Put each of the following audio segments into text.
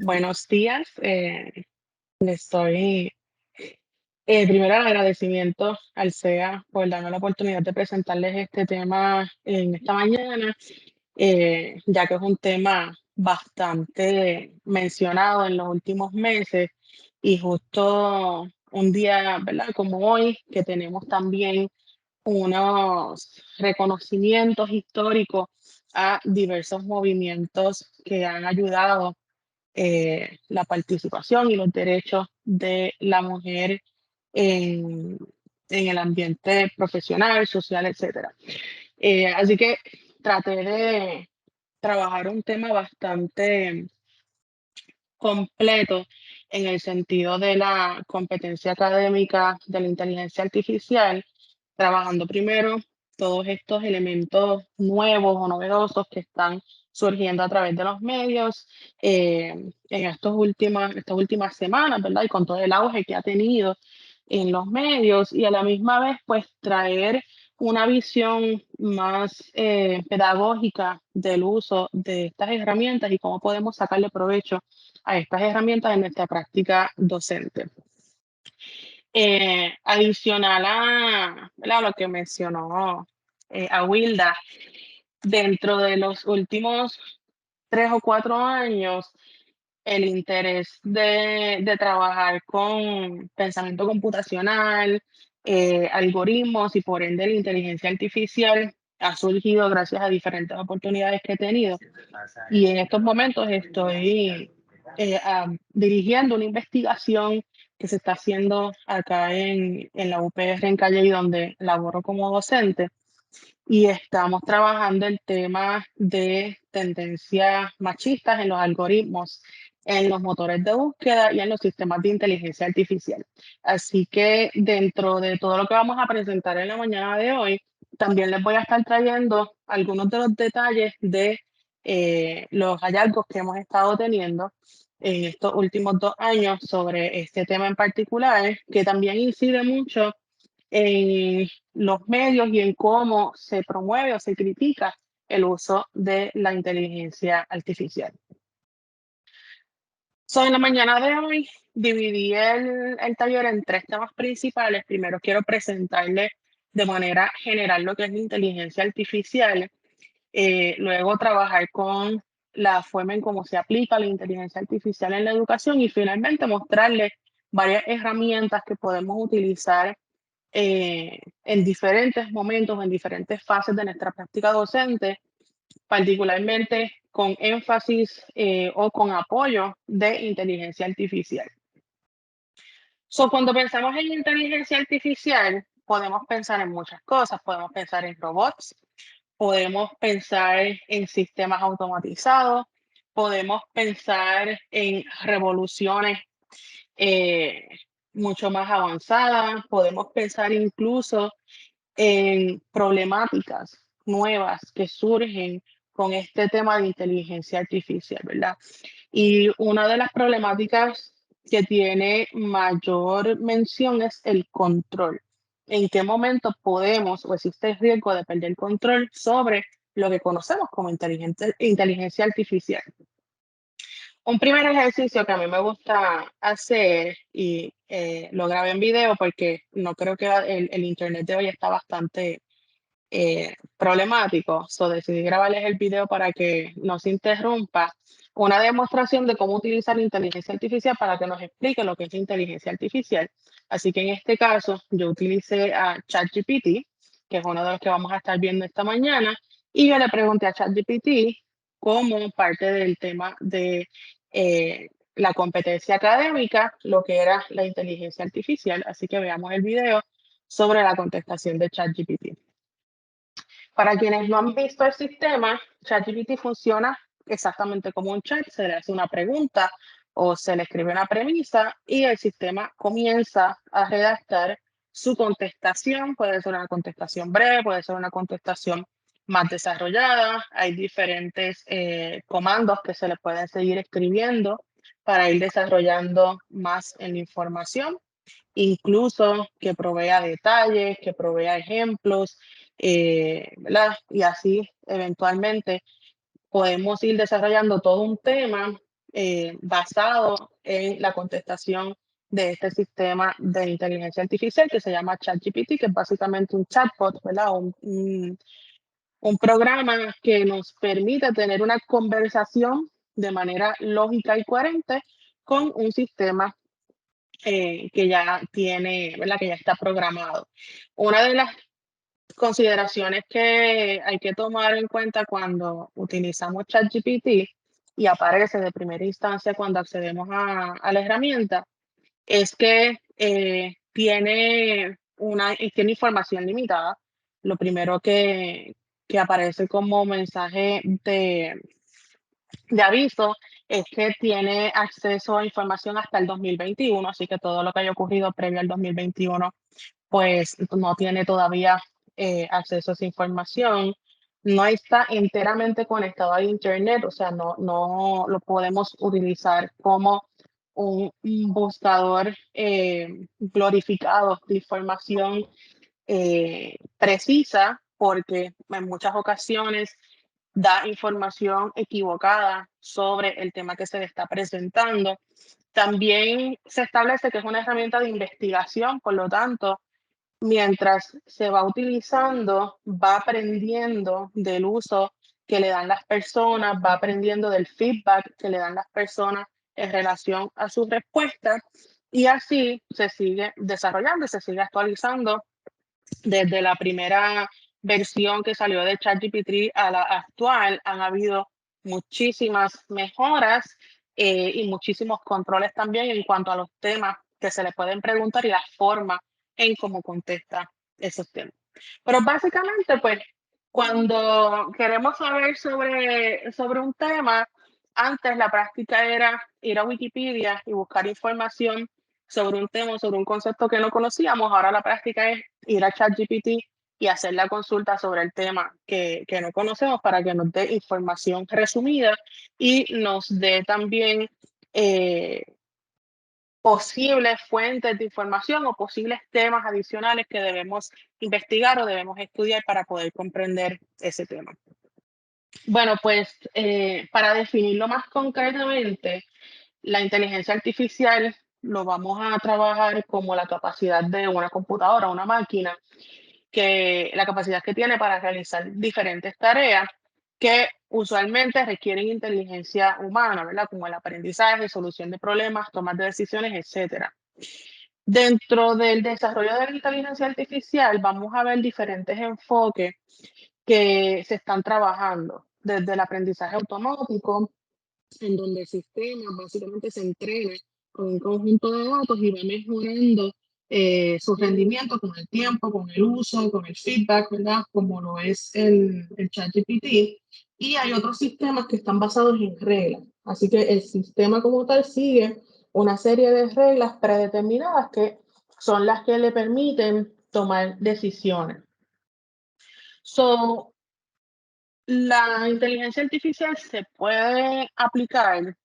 Buenos días. Les doy primero el agradecimiento al SEA por darme la oportunidad de presentarles este tema en esta mañana, ya que es un tema bastante mencionado en los últimos meses y justo un día, ¿verdad? Como hoy, que tenemos también unos reconocimientos históricos a diversos movimientos que han ayudado la participación y los derechos de la mujer en, en el ambiente profesional, social, etcétera. Así que traté de trabajar un tema bastante completo en el sentido de la competencia académica de la inteligencia artificial, trabajando primero todos estos elementos nuevos o novedosos que están surgiendo a través de los medios en estas últimas semanas, ¿verdad? Y con todo el auge que ha tenido en los medios y a la misma vez, pues traer una visión más pedagógica del uso de estas herramientas y cómo podemos sacarle provecho a estas herramientas en nuestra práctica docente. Adicional a, ¿verdad? A lo que mencionó a Wilda, dentro de los últimos 3 o 4 años, el interés de trabajar con pensamiento computacional, algoritmos y por ende la inteligencia artificial ha surgido gracias a diferentes oportunidades que he tenido. Y en estos momentos estoy dirigiendo una investigación que se está haciendo acá en la UPR en Calle, y donde laboro como docente. Y estamos trabajando el tema de tendencias machistas en los algoritmos, en los motores de búsqueda y en los sistemas de inteligencia artificial. Así que dentro de todo lo que vamos a presentar en la mañana de hoy, también les voy a estar trayendo algunos de los detalles de los hallazgos que hemos estado teniendo en estos últimos 2 años sobre este tema en particular, que también incide mucho en los medios y en cómo se promueve o se critica el uso de la inteligencia artificial. En la mañana de hoy dividí el taller en 3 temas principales. Primero quiero presentarles de manera general lo que es la inteligencia artificial, luego trabajar con la forma en cómo se aplica la inteligencia artificial en la educación y finalmente mostrarles varias herramientas que podemos utilizar en diferentes momentos, en diferentes fases de nuestra práctica docente, particularmente con énfasis o con apoyo de inteligencia artificial. Cuando pensamos en inteligencia artificial, podemos pensar en muchas cosas. Podemos pensar en robots, podemos pensar en sistemas automatizados, podemos pensar en revoluciones eh, mucho más avanzadas, podemos pensar incluso en problemáticas nuevas que surgen con este tema de inteligencia artificial, ¿verdad? Y una de las problemáticas que tiene mayor mención es el control. ¿En qué momento podemos o existe el riesgo de perder control sobre lo que conocemos como inteligencia artificial? Un primer ejercicio que a mí me gusta hacer y lo grabé en video porque no creo que el internet de hoy está bastante problemático, decidí grabarles el video para que no se interrumpa. Una demostración de cómo utilizar la inteligencia artificial para que nos explique lo que es inteligencia artificial. Así que en este caso yo utilicé a ChatGPT, que es uno de los que vamos a estar viendo esta mañana, y yo le pregunté a ChatGPT como parte del tema de la competencia académica, lo que era la inteligencia artificial. Así que veamos el video sobre la contestación de ChatGPT. Para quienes no han visto el sistema, ChatGPT funciona exactamente como un chat. Se le hace una pregunta o se le escribe una premisa y el sistema comienza a redactar su contestación. Puede ser una contestación breve, puede ser una contestación más desarrollada. Hay diferentes comandos que se le pueden seguir escribiendo para ir desarrollando más en la información. incluso que provea detalles, que provea ejemplos, ¿verdad? Y así eventualmente podemos ir desarrollando todo un tema basado en la contestación de este sistema de inteligencia artificial que se llama ChatGPT, que es básicamente un chatbot, ¿verdad? Un programa que nos permite tener una conversación de manera lógica y coherente con un sistema que ya tiene, ¿verdad? Que ya está programado. Una de las consideraciones que hay que tomar en cuenta cuando utilizamos ChatGPT y aparece de primera instancia cuando accedemos a la herramienta es que tiene información limitada. Lo primero que aparece como mensaje de aviso es que tiene acceso a información hasta el 2021, así que todo lo que haya ocurrido previo al 2021 pues no tiene todavía acceso a esa información, no está enteramente conectado a Internet, o sea, no lo podemos utilizar como un buscador glorificado de información precisa, porque en muchas ocasiones da información equivocada sobre el tema que se le está presentando. También se establece que es una herramienta de investigación, por lo tanto, mientras se va utilizando, va aprendiendo del uso que le dan las personas, va aprendiendo del feedback que le dan las personas en relación a sus respuestas y así se sigue desarrollando, se sigue actualizando desde la primera versión que salió de ChatGPT a la actual. Han habido muchísimas mejoras y muchísimos controles también en cuanto a los temas que se le pueden preguntar y la forma en cómo contesta esos temas. Pero básicamente, pues, cuando queremos saber sobre un tema, antes la práctica era ir a Wikipedia y buscar información sobre un tema, sobre un concepto que no conocíamos. Ahora la práctica es ir a ChatGPT y hacer la consulta sobre el tema que no conocemos para que nos dé información resumida y nos dé también eh, posibles fuentes de información o posibles temas adicionales que debemos investigar o debemos estudiar para poder comprender ese tema. Bueno, pues para definirlo más concretamente, la inteligencia artificial lo vamos a trabajar como la capacidad de una computadora, una máquina, que la capacidad que tiene para realizar diferentes tareas que usualmente requieren inteligencia humana, ¿verdad? Como el aprendizaje, solución de problemas, tomas de decisiones, etcétera. Dentro del desarrollo de la inteligencia artificial vamos a ver diferentes enfoques que se están trabajando, desde el aprendizaje automático, en donde el sistema básicamente se entrena con un conjunto de datos y va mejorando su rendimiento con el tiempo, con el uso, con el feedback, ¿verdad? Como lo es el ChatGPT. Y hay otros sistemas que están basados en reglas. Así que el sistema como tal sigue una serie de reglas predeterminadas que son las que le permiten tomar decisiones. So, la inteligencia artificial se puede aplicar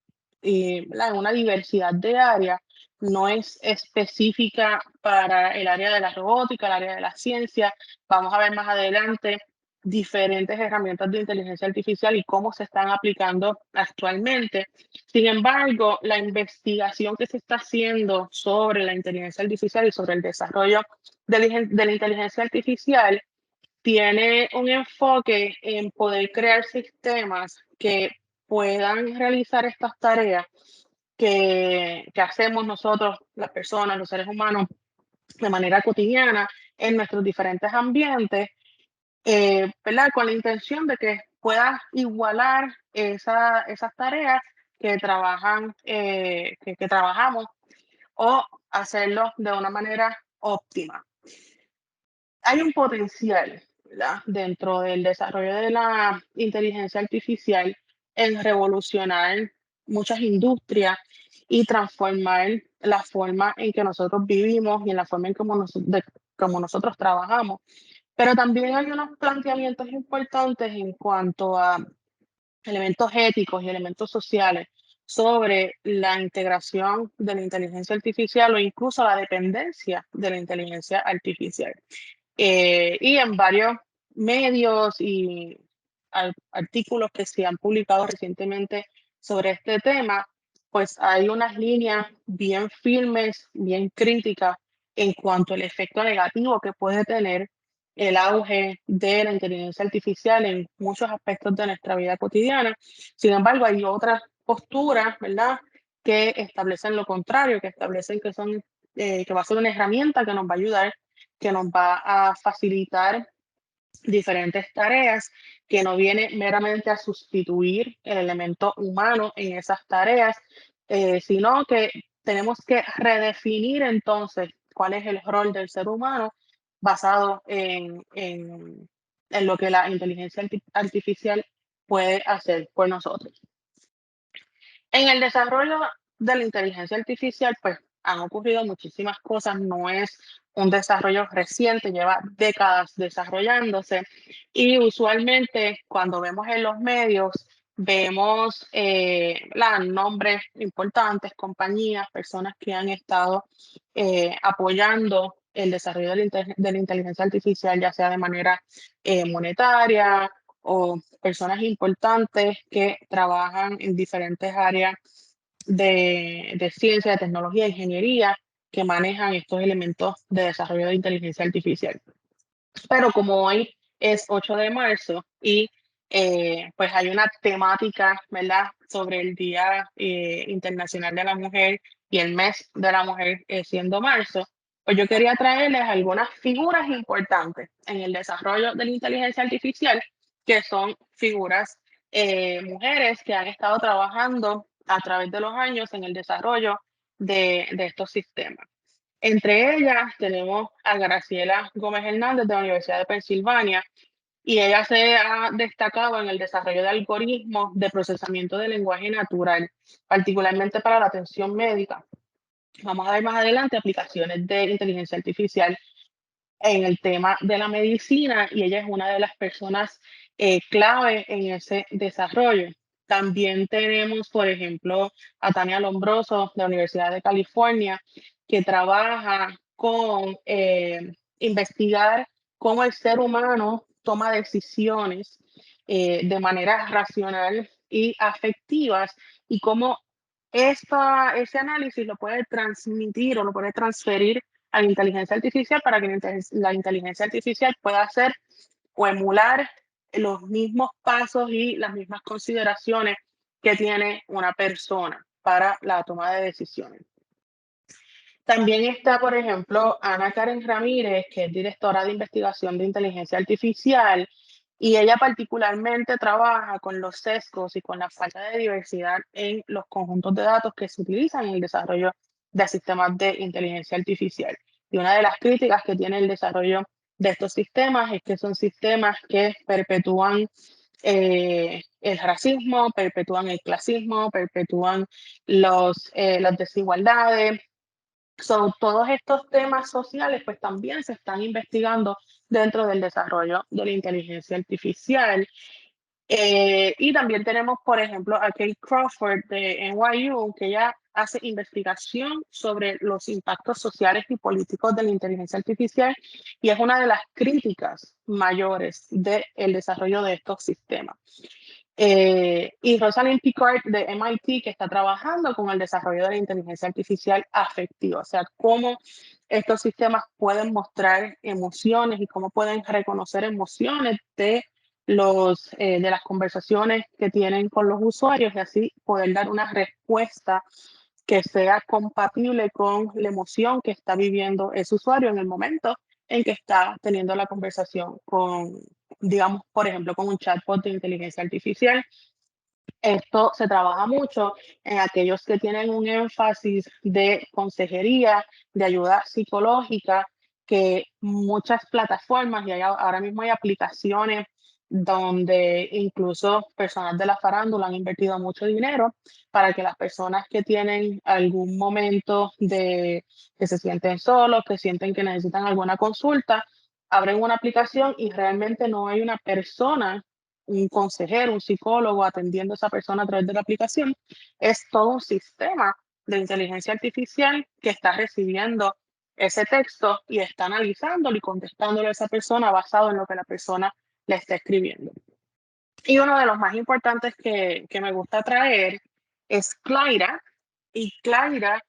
¿verdad? En una diversidad de áreas, no es específica para el área de la robótica, el área de la ciencia. Vamos a ver más adelante diferentes herramientas de inteligencia artificial y cómo se están aplicando actualmente. Sin embargo, la investigación que se está haciendo sobre la inteligencia artificial y sobre el desarrollo de la inteligencia artificial tiene un enfoque en poder crear sistemas que puedan realizar estas tareas que hacemos nosotros, las personas, los seres humanos, de manera cotidiana en nuestros diferentes ambientes, ¿verdad? Con la intención de que pueda igualar esas tareas que que trabajamos o hacerlo de una manera óptima. Hay un potencial, ¿verdad? Dentro del desarrollo de la inteligencia artificial en revolucionar muchas industrias y transformar la forma en que nosotros vivimos y en la forma en cómo nosotros trabajamos. Pero también hay unos planteamientos importantes en cuanto a elementos éticos y elementos sociales, sobre la integración de la inteligencia artificial o incluso la dependencia de la inteligencia artificial. Y en varios medios y artículos que se han publicado recientemente sobre este tema, pues hay unas líneas bien firmes, bien críticas en cuanto al efecto negativo que puede tener el auge de la inteligencia artificial en muchos aspectos de nuestra vida cotidiana. Sin embargo, hay otras posturas, ¿verdad?, que establecen lo contrario, que establecen que son, que va a ser una herramienta que nos va a ayudar, que nos va a facilitar diferentes tareas, que no viene meramente a sustituir el elemento humano en esas tareas, sino que tenemos que redefinir entonces cuál es el rol del ser humano basado en lo que la inteligencia artificial puede hacer por nosotros. En el desarrollo de la inteligencia artificial, pues han ocurrido muchísimas cosas, no es un desarrollo reciente, lleva décadas desarrollándose y usualmente cuando vemos en los medios, vemos nombres importantes, compañías, personas que han estado apoyando el desarrollo de la inteligencia artificial, ya sea de manera monetaria o personas importantes que trabajan en diferentes áreas de ciencia, de tecnología, ingeniería, que manejan estos elementos de desarrollo de inteligencia artificial. Pero como hoy es 8 de marzo y pues hay una temática, ¿verdad?, sobre el Día Internacional de la Mujer y el mes de la mujer siendo marzo, pues yo quería traerles algunas figuras importantes en el desarrollo de la inteligencia artificial, que son figuras mujeres que han estado trabajando a través de los años en el desarrollo de estos sistemas. Entre ellas tenemos a Graciela Gómez Hernández de la Universidad de Pensilvania y ella se ha destacado en el desarrollo de algoritmos de procesamiento de lenguaje natural, particularmente para la atención médica. Vamos a ver más adelante aplicaciones de inteligencia artificial en el tema de la medicina y ella es una de las personas clave en ese desarrollo. También tenemos, por ejemplo, a Tania Lombroso de la Universidad de California, que trabaja con investigar cómo el ser humano toma decisiones de manera racional y afectivas y cómo ese análisis lo puede transmitir o lo puede transferir a la inteligencia artificial para que la inteligencia artificial pueda hacer o emular los mismos pasos y las mismas consideraciones que tiene una persona para la toma de decisiones. También está, por ejemplo, Ana Karen Ramírez, que es directora de investigación de inteligencia artificial, y ella particularmente trabaja con los sesgos y con la falta de diversidad en los conjuntos de datos que se utilizan en el desarrollo de sistemas de inteligencia artificial. Y una de las críticas que tiene el desarrollo de estos sistemas es que son sistemas que perpetúan el racismo, perpetúan el clasismo, perpetúan las desigualdades. Todos estos temas sociales pues también se están investigando dentro del desarrollo de la inteligencia artificial. Y también tenemos, por ejemplo, a Kate Crawford de NYU, que ella hace investigación sobre los impactos sociales y políticos de la inteligencia artificial y es una de las críticas mayores del desarrollo de estos sistemas. Y Rosalind Picard de MIT, que está trabajando con el desarrollo de la inteligencia artificial afectiva, o sea, cómo estos sistemas pueden mostrar emociones y cómo pueden reconocer emociones de las conversaciones que tienen con los usuarios y así poder dar una respuesta que sea compatible con la emoción que está viviendo ese usuario en el momento en que está teniendo la conversación con, digamos, por ejemplo, con un chatbot de inteligencia artificial. Esto se trabaja mucho en aquellos que tienen un énfasis de consejería, de ayuda psicológica, que muchas plataformas y ahora mismo hay aplicaciones donde incluso personas de la farándula han invertido mucho dinero para que las personas que tienen algún momento de que se sienten solos, que sienten que necesitan alguna consulta, abren una aplicación y realmente no hay una persona un consejero, un psicólogo atendiendo a esa persona a través de la aplicación. Es todo un sistema de inteligencia artificial que está recibiendo ese texto y está analizándolo y contestándole a esa persona basado en lo que la persona le está escribiendo. Y uno de los más importantes que me gusta traer es Clara. Y Clara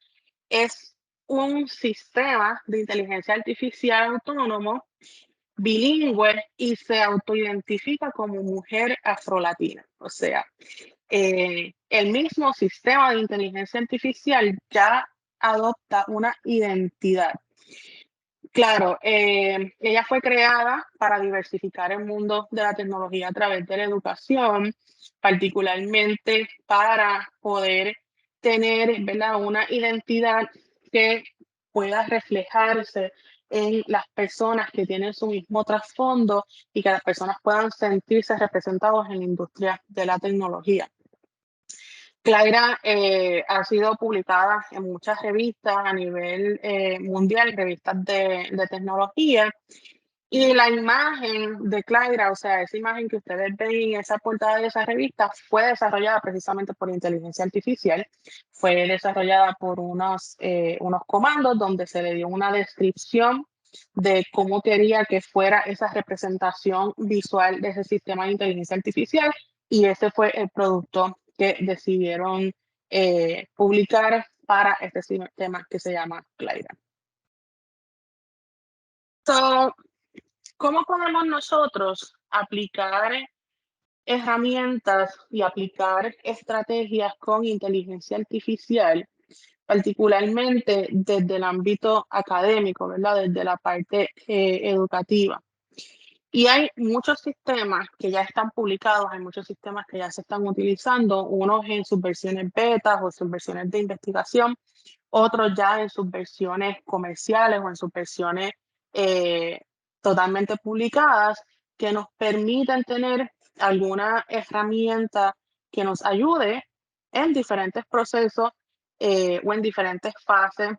es un sistema de inteligencia artificial autónomo, bilingüe y se autoidentifica como mujer afrolatina. O sea, el mismo sistema de inteligencia artificial ya adopta una identidad. Claro, ella fue creada para diversificar el mundo de la tecnología a través de la educación, particularmente para poder tener, ¿verdad?, una identidad que pueda reflejarse en las personas que tienen su mismo trasfondo y que las personas puedan sentirse representados en la industria de la tecnología. Clara ha sido publicada en muchas revistas a nivel mundial, revistas de tecnología, y la imagen de Clara, o sea, esa imagen que ustedes ven en esa portada de esa revista, fue desarrollada precisamente por inteligencia artificial, fue desarrollada por unos comandos donde se le dio una descripción de cómo quería que fuera esa representación visual de ese sistema de inteligencia artificial, y ese fue el producto que decidieron publicar para este sistema que se llama Clara. So, ¿cómo podemos nosotros aplicar herramientas y aplicar estrategias con inteligencia artificial, particularmente desde el ámbito académico, ¿verdad? Desde la parte educativa? Y hay muchos sistemas que ya están publicados, hay muchos sistemas que ya se están utilizando, unos en sus versiones betas o sus versiones de investigación, otros ya en sus versiones comerciales o en sus versiones eh, totalmente publicadas, que nos permiten tener alguna herramienta que nos ayude en diferentes procesos o en diferentes fases,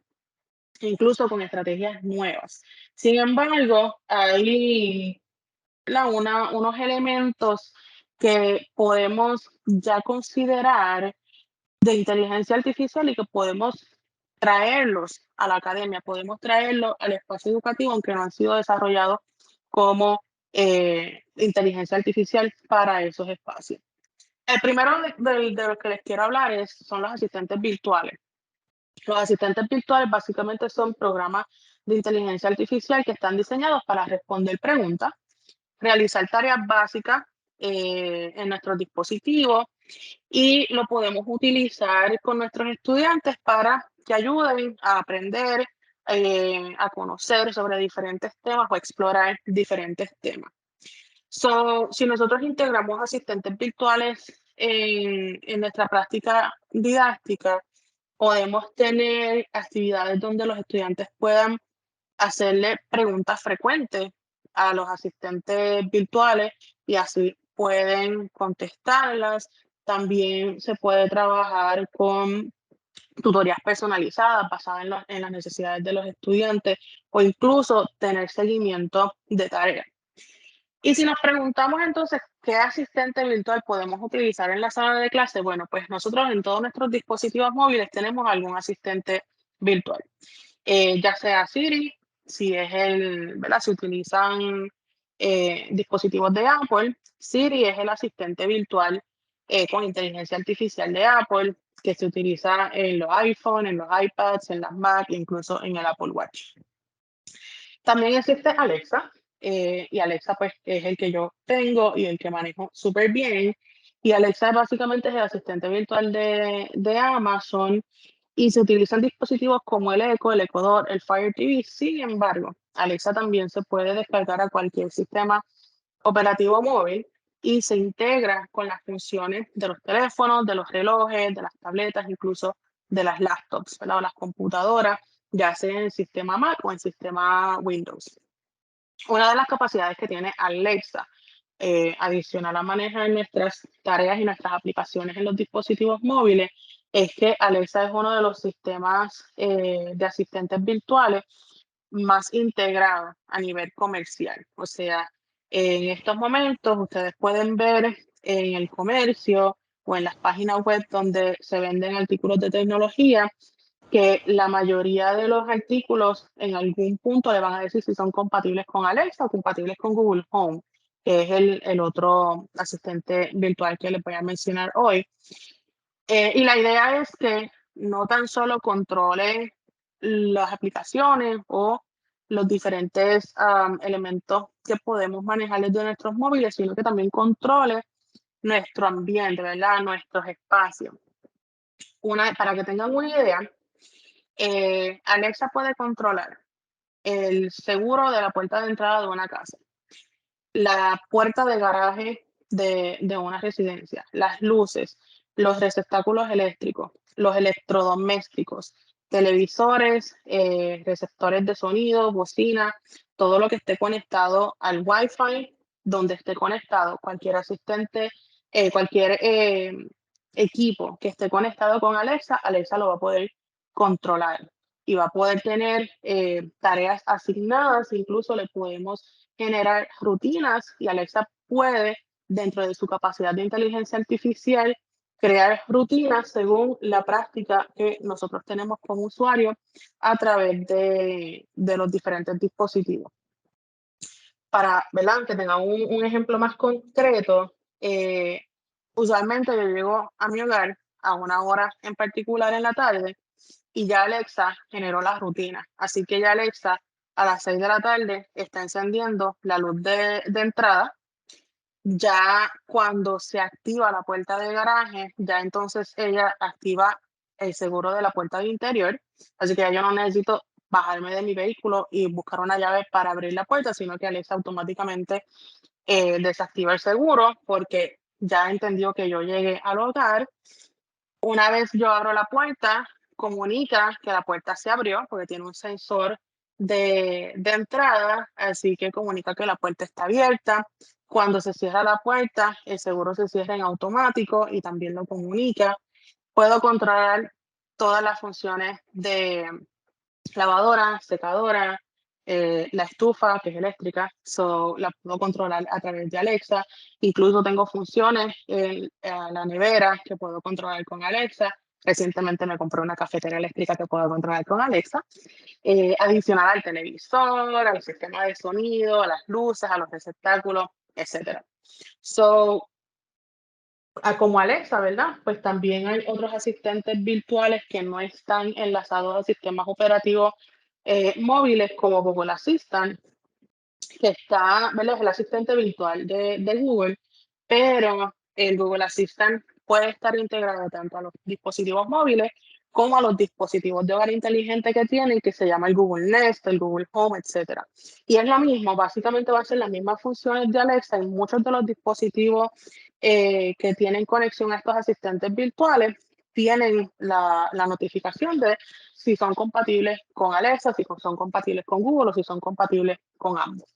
incluso con estrategias nuevas. Sin embargo, hay unos elementos que podemos ya considerar de inteligencia artificial y que podemos traerlos a la academia, podemos traerlos al espacio educativo, aunque no han sido desarrollados como inteligencia artificial para esos espacios. El primero de los que les quiero hablar son los asistentes virtuales. Los asistentes virtuales básicamente son programas de inteligencia artificial que están diseñados para responder preguntas, realizar tareas básicas en nuestros dispositivos, y lo podemos utilizar con nuestros estudiantes para que ayuden a aprender, a conocer sobre diferentes temas o explorar diferentes temas. So, si nosotros integramos asistentes virtuales en nuestra práctica didáctica, podemos tener actividades donde los estudiantes puedan hacerle preguntas frecuentes a los asistentes virtuales y así pueden contestarlas. También se puede trabajar con tutorías personalizadas basadas en las necesidades de los estudiantes o incluso tener seguimiento de tareas. Y si nos preguntamos entonces qué asistente virtual podemos utilizar en la sala de clase, bueno, pues nosotros en todos nuestros dispositivos móviles tenemos algún asistente virtual, ya sea Siri, si es ¿verdad? Si utilizan dispositivos de Apple, Siri es el asistente virtual con inteligencia artificial de Apple, que se utiliza en los iPhone, en los iPads, en las Mac, incluso en el Apple Watch. También existe Alexa, y Alexa pues es el que yo tengo y el que manejo súper bien. Y Alexa básicamente es el asistente virtual de Amazon, y se utilizan dispositivos como el Echo, el Echo Dot, el Fire TV. Sin embargo, Alexa también se puede descargar a cualquier sistema operativo móvil y se integra con las funciones de los teléfonos, de los relojes, de las tabletas, incluso de las laptops, ¿verdad? O las computadoras, ya sea en sistema Mac o en sistema Windows. Una de las capacidades que tiene Alexa, adicional a manejar nuestras tareas y nuestras aplicaciones en los dispositivos móviles, es que Alexa es uno de los sistemas de asistentes virtuales más integrados a nivel comercial. O sea, En estos momentos ustedes pueden ver en el comercio o en las páginas web donde se venden artículos de tecnología que la mayoría de los artículos en algún punto le van a decir si son compatibles con Alexa o compatibles con Google Home, que es el otro asistente virtual que les voy a mencionar hoy. Y la idea es que no tan solo controle las aplicaciones o los diferentes elementos que podemos manejar desde nuestros móviles, sino que también controle nuestro ambiente, ¿verdad? Nuestros espacios. Para que tengan una idea, Alexa puede controlar el seguro de la puerta de entrada de una casa, la puerta de garaje de una residencia, las luces, los receptáculos eléctricos, los electrodomésticos, televisores, receptores de sonido, bocina, todo lo que esté conectado al Wi-Fi, donde esté conectado cualquier asistente, cualquier equipo que esté conectado con Alexa, Alexa lo va a poder controlar y va a poder tener tareas asignadas, incluso le podemos generar rutinas y Alexa puede, dentro de su capacidad de inteligencia artificial, crear rutinas según la práctica que nosotros tenemos como usuarios a través de los diferentes dispositivos. Para, ¿verdad? Que tenga un ejemplo más concreto, usualmente yo llego a mi hogar a una hora en particular en la tarde y ya Alexa generó la rutina. Así que ya Alexa a las 6 de la tarde está encendiendo la luz de entrada. Ya cuando se activa la puerta de garaje, ya entonces ella activa el seguro de la puerta de interior. Así que ya yo no necesito bajarme de mi vehículo y buscar una llave para abrir la puerta, sino que Alexa automáticamente desactiva el seguro porque ya entendió que yo llegué al hogar. Una vez yo abro la puerta, comunica que la puerta se abrió porque tiene un sensor de entrada, así que comunica que la puerta está abierta. Cuando se cierra la puerta, el seguro se cierra en automático y también lo comunica. Puedo controlar todas las funciones de lavadora, secadora, la estufa, que es eléctrica, la puedo controlar a través de Alexa. Incluso tengo funciones en la nevera que puedo controlar con Alexa. Recientemente me compré una cafetera eléctrica que puedo controlar con Alexa. Adicional al televisor, al sistema de sonido, a las luces, a los receptáculos, etc. So, como Alexa, ¿verdad? Pues también hay otros asistentes virtuales que no están enlazados a sistemas operativos móviles como Google Assistant, que está, ¿verdad? Es el asistente virtual de Google, pero el Google Assistant puede estar integrado tanto a los dispositivos móviles como a los dispositivos de hogar inteligente que tienen, que se llama el Google Nest, el Google Home, etc. Y es lo mismo, básicamente va a ser las mismas funciones de Alexa en muchos de los dispositivos que tienen conexión a estos asistentes virtuales, tienen la notificación de si son compatibles con Alexa, si son compatibles con Google o si son compatibles con ambos.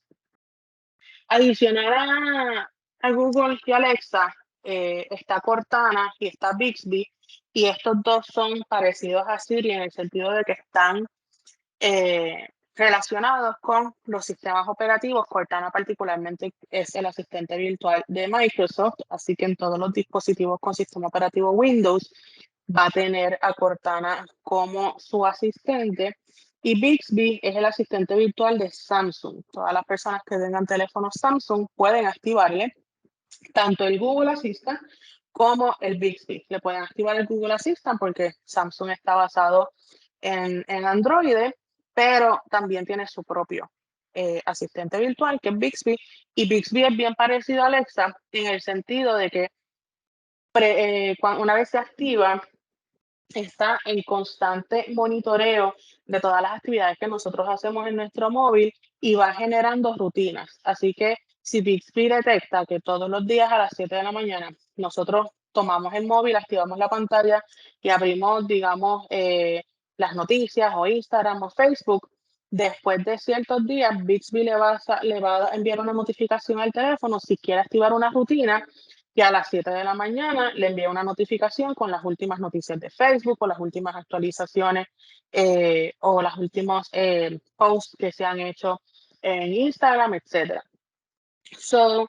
Adicional a Google y Alexa, está Cortana y está Bixby, y estos dos son parecidos a Siri en el sentido de que están relacionados con los sistemas operativos. Cortana particularmente es el asistente virtual de Microsoft, así que en todos los dispositivos con sistema operativo Windows va a tener a Cortana como su asistente. Y Bixby es el asistente virtual de Samsung. Todas las personas que tengan teléfonos Samsung pueden activarle tanto el Google Assistant como el Bixby. Le pueden activar el Google Assistant porque Samsung está basado en Android, pero también tiene su propio asistente virtual que es Bixby. Y Bixby es bien parecido a Alexa en el sentido de que una vez se activa, está en constante monitoreo de todas las actividades que nosotros hacemos en nuestro móvil y va generando rutinas. Así que si Bixby detecta que todos los días a las 7 de la mañana nosotros tomamos el móvil, activamos la pantalla y abrimos, digamos, las noticias o Instagram o Facebook, después de ciertos días Bixby le va a enviar una notificación al teléfono si quiere activar una rutina que a las 7 de la mañana le envía una notificación con las últimas noticias de Facebook o las últimas actualizaciones o los últimos posts que se han hecho en Instagram, etc. So,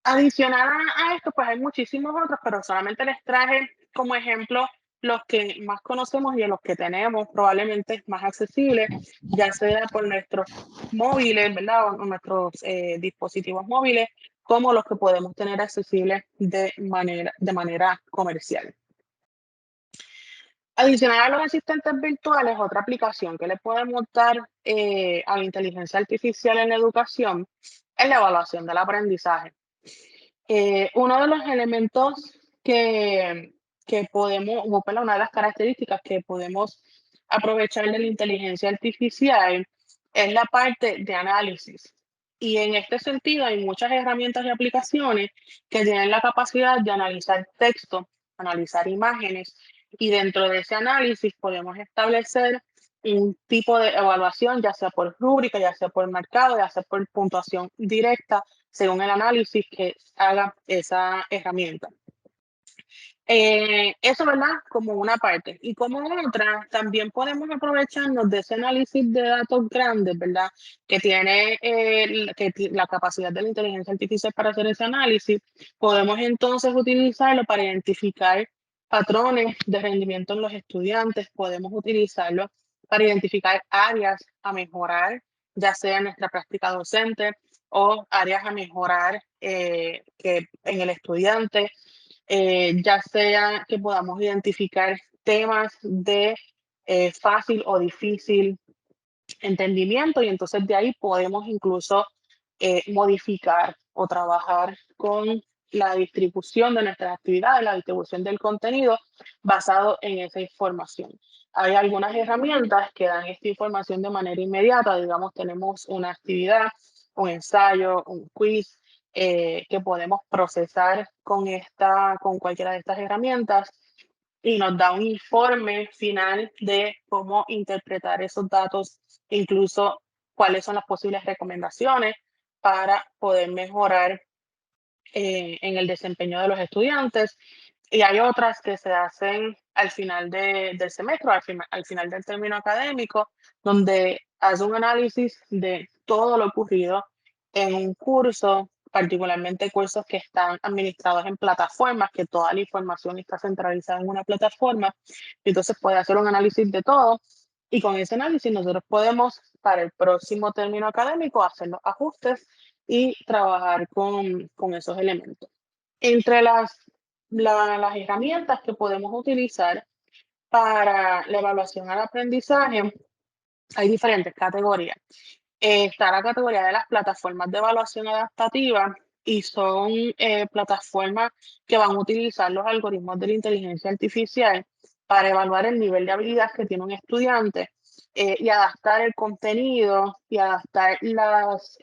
adicional a esto, pues hay muchísimos otros, pero solamente les traje como ejemplo los que más conocemos y de los que tenemos probablemente más accesibles, ya sea por nuestros móviles, ¿verdad? O nuestros dispositivos móviles, como los que podemos tener accesibles de manera comercial. Adicional a los asistentes virtuales, otra aplicación que le podemos dar a la inteligencia artificial en la educación es la evaluación del aprendizaje. Uno de los elementos que podemos, o perdón, una de las características que podemos aprovechar de la inteligencia artificial es la parte de análisis. Y en este sentido hay muchas herramientas y aplicaciones que tienen la capacidad de analizar texto, analizar imágenes, y dentro de ese análisis podemos establecer un tipo de evaluación, ya sea por rúbrica, ya sea por marcado, ya sea por puntuación directa según el análisis que haga esa herramienta. Eso, ¿verdad? Como una parte. Y como otra, también podemos aprovecharnos de ese análisis de datos grandes, ¿verdad? Que tiene la capacidad de la inteligencia artificial para hacer ese análisis. Podemos entonces utilizarlo para identificar patrones de rendimiento en los estudiantes. Podemos utilizarlo para identificar áreas a mejorar, ya sea en nuestra práctica docente o áreas a mejorar que en el estudiante, ya sea que podamos identificar temas de fácil o difícil entendimiento, y entonces de ahí podemos incluso modificar o trabajar con la distribución de nuestras actividades, la distribución del contenido basado en esa información. Hay algunas herramientas que dan esta información de manera inmediata. Digamos, tenemos una actividad, un ensayo, un quiz, que podemos procesar con cualquiera de estas herramientas, y nos da un informe final de cómo interpretar esos datos, incluso cuáles son las posibles recomendaciones para poder mejorar en el desempeño de los estudiantes. Y hay otras que se hacen al final del semestre, al final del término académico, donde hace un análisis de todo lo ocurrido en un curso, particularmente cursos que están administrados en plataformas, que toda la información está centralizada en una plataforma. Entonces puede hacer un análisis de todo, y con ese análisis nosotros podemos para el próximo término académico hacer los ajustes y trabajar con esos elementos. Entre las herramientas que podemos utilizar para la evaluación al aprendizaje, hay diferentes categorías. Está la categoría de las plataformas de evaluación adaptativa, y son plataformas que van a utilizar los algoritmos de la inteligencia artificial para evaluar el nivel de habilidad que tiene un estudiante, y adaptar el contenido y adaptar las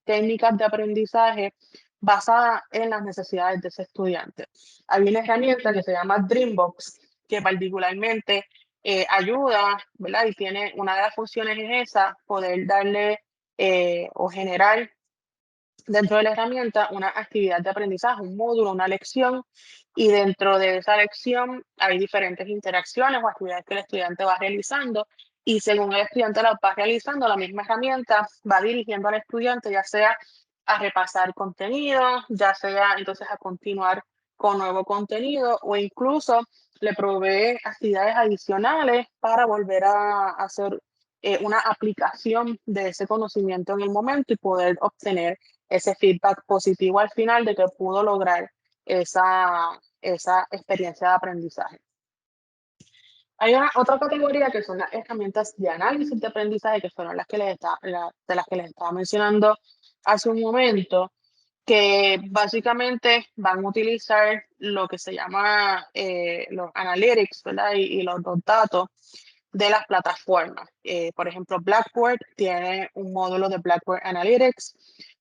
técnicas de aprendizaje basadas en las necesidades de ese estudiante. Hay una herramienta que se llama Dreambox, que particularmente ayuda, ¿verdad? Y tiene una de las funciones es esa, poder darle o generar dentro de la herramienta una actividad de aprendizaje, un módulo, una lección, y dentro de esa lección hay diferentes interacciones o actividades que el estudiante va realizando, y según el estudiante las va realizando, la misma herramienta va dirigiendo al estudiante, ya sea a repasar contenido, ya sea entonces a continuar con nuevo contenido, o incluso le provee actividades adicionales para volver a hacer una aplicación de ese conocimiento en el momento y poder obtener ese feedback positivo al final de que pudo lograr esa experiencia de aprendizaje. Hay otra categoría que son las herramientas de análisis de aprendizaje, que fueron de las que les estaba mencionando hace un momento, que básicamente van a utilizar lo que se llama los analytics, ¿verdad? Y los datos de las plataformas. Por ejemplo, Blackboard tiene un módulo de Blackboard Analytics,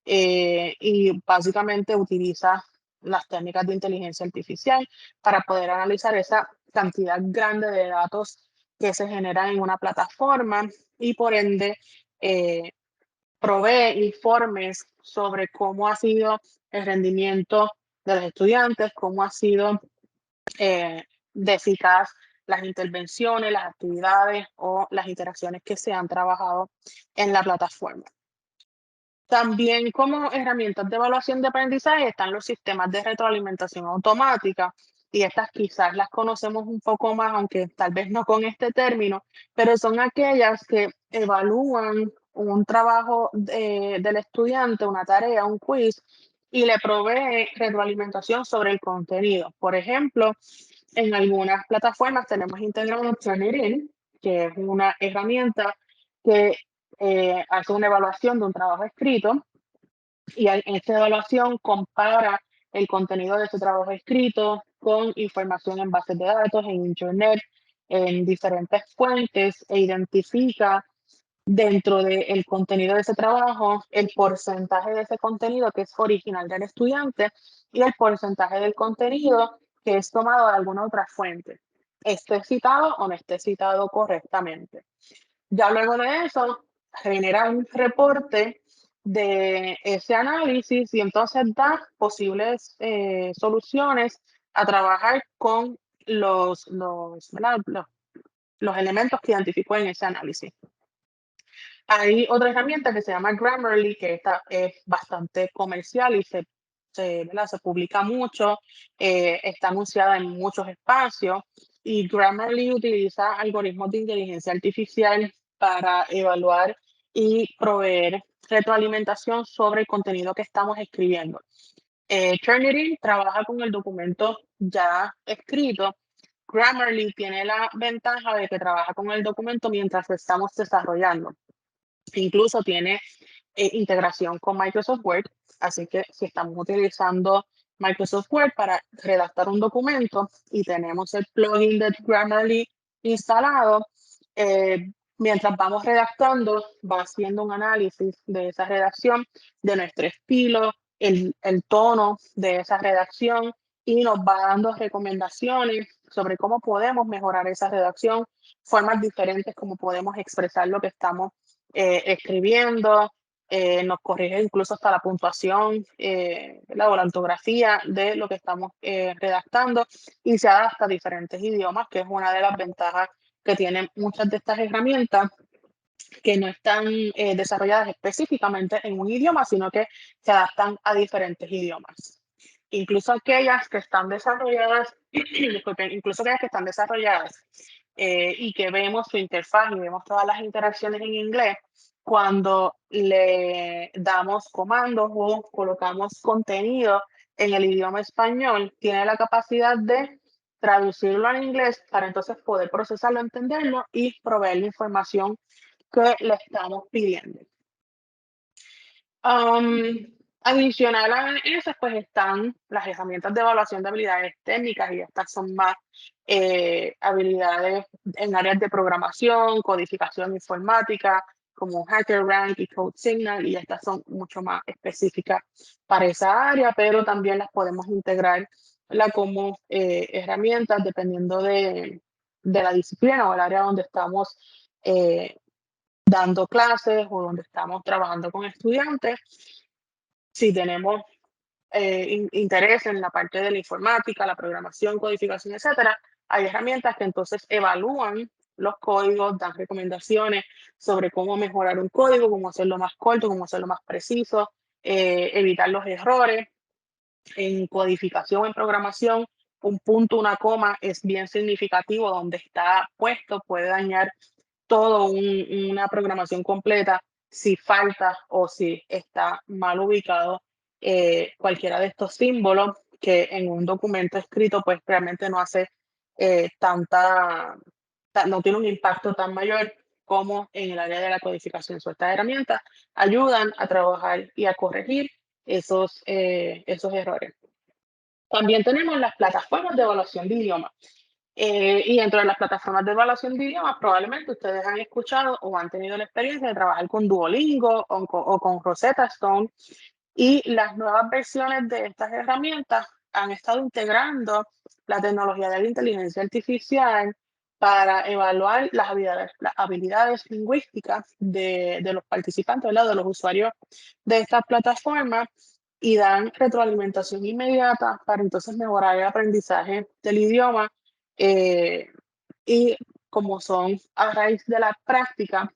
y básicamente utiliza las técnicas de inteligencia artificial para poder analizar esa cantidad grande de datos que se generan en una plataforma, y por ende eh, provee informes sobre cómo ha sido el rendimiento de los estudiantes, cómo ha sido eh, de eficaz las intervenciones, las actividades o las interacciones que se han trabajado en la plataforma. También como herramientas de evaluación de aprendizaje están los sistemas de retroalimentación automática y estas quizás las conocemos un poco más, aunque tal vez no con este término, pero son aquellas que evalúan un trabajo del estudiante, una tarea, un quiz, y le provee retroalimentación sobre el contenido. Por ejemplo, en algunas plataformas tenemos integrado Turnitin, que es una herramienta que hace una evaluación de un trabajo escrito y en esta evaluación compara el contenido de ese trabajo escrito con información en bases de datos, en Internet, en diferentes fuentes e identifica dentro del contenido de ese trabajo el porcentaje de ese contenido que es original del estudiante y el porcentaje del contenido que es tomado de alguna otra fuente, esté citado o no esté citado correctamente. Ya luego de eso, genera un reporte de ese análisis y entonces da posibles soluciones a trabajar con ¿verdad? Los elementos que identificó en ese análisis. Hay otra herramienta que se llama Grammarly, que esta es bastante comercial y ¿verdad? Se publica mucho, está anunciada en muchos espacios y Grammarly utiliza algoritmos de inteligencia artificial para evaluar y proveer retroalimentación sobre el contenido que estamos escribiendo. Turnitin trabaja con el documento ya escrito. Grammarly tiene la ventaja de que trabaja con el documento mientras lo estamos desarrollando. Incluso tiene integración con Microsoft Word, así que si estamos utilizando Microsoft Word para redactar un documento y tenemos el plugin de Grammarly instalado, mientras vamos redactando, va haciendo un análisis de esa redacción, de nuestro estilo, el tono de esa redacción y nos va dando recomendaciones sobre cómo podemos mejorar esa redacción, formas diferentes como podemos expresar lo que estamos escribiendo, nos corrige incluso hasta la puntuación o la ortografía de lo que estamos redactando y se adapta a diferentes idiomas, que es una de las ventajas que tienen muchas de estas herramientas que no están desarrolladas específicamente en un idioma, sino que se adaptan a diferentes idiomas. Incluso aquellas que están desarrolladas, disculpen, incluso aquellas que están desarrolladas y que vemos su interfaz y vemos todas las interacciones en inglés, cuando le damos comandos o colocamos contenido en el idioma español, tiene la capacidad de traducirlo al inglés para entonces poder procesarlo, entenderlo y proveer la información que le estamos pidiendo. Am, Adicional a esas, pues están las herramientas de evaluación de habilidades técnicas y estas son más habilidades en áreas de programación, codificación informática, como HackerRank y CodeSignal, y estas son mucho más específicas para esa área, pero también las podemos integrar como herramientas dependiendo de la disciplina o el área donde estamos dando clases o donde estamos trabajando con estudiantes. Si tenemos interés en la parte de la informática, la programación, codificación, etcétera, hay herramientas que entonces evalúan los códigos, dan recomendaciones sobre cómo mejorar un código, cómo hacerlo más corto, cómo hacerlo más preciso, evitar los errores. En codificación, en programación, un punto, una coma es bien significativo. Donde está puesto puede dañar todo una programación completa si falta o si está mal ubicado cualquiera de estos símbolos que en un documento escrito pues realmente no hace no tiene un impacto tan mayor como en el área de la codificación. Estas herramientas ayudan a trabajar y a corregir esos errores. También tenemos las plataformas de evaluación de idiomas. Y dentro de las plataformas de evaluación de idiomas, probablemente ustedes han escuchado o han tenido la experiencia de trabajar con Duolingo o con Rosetta Stone. Y las nuevas versiones de estas herramientas han estado integrando la tecnología de la inteligencia artificial para evaluar las habilidades lingüísticas de los participantes, ¿verdad? De los usuarios de estas plataformas y dan retroalimentación inmediata para entonces mejorar el aprendizaje del idioma eh, y como son a raíz de la práctica,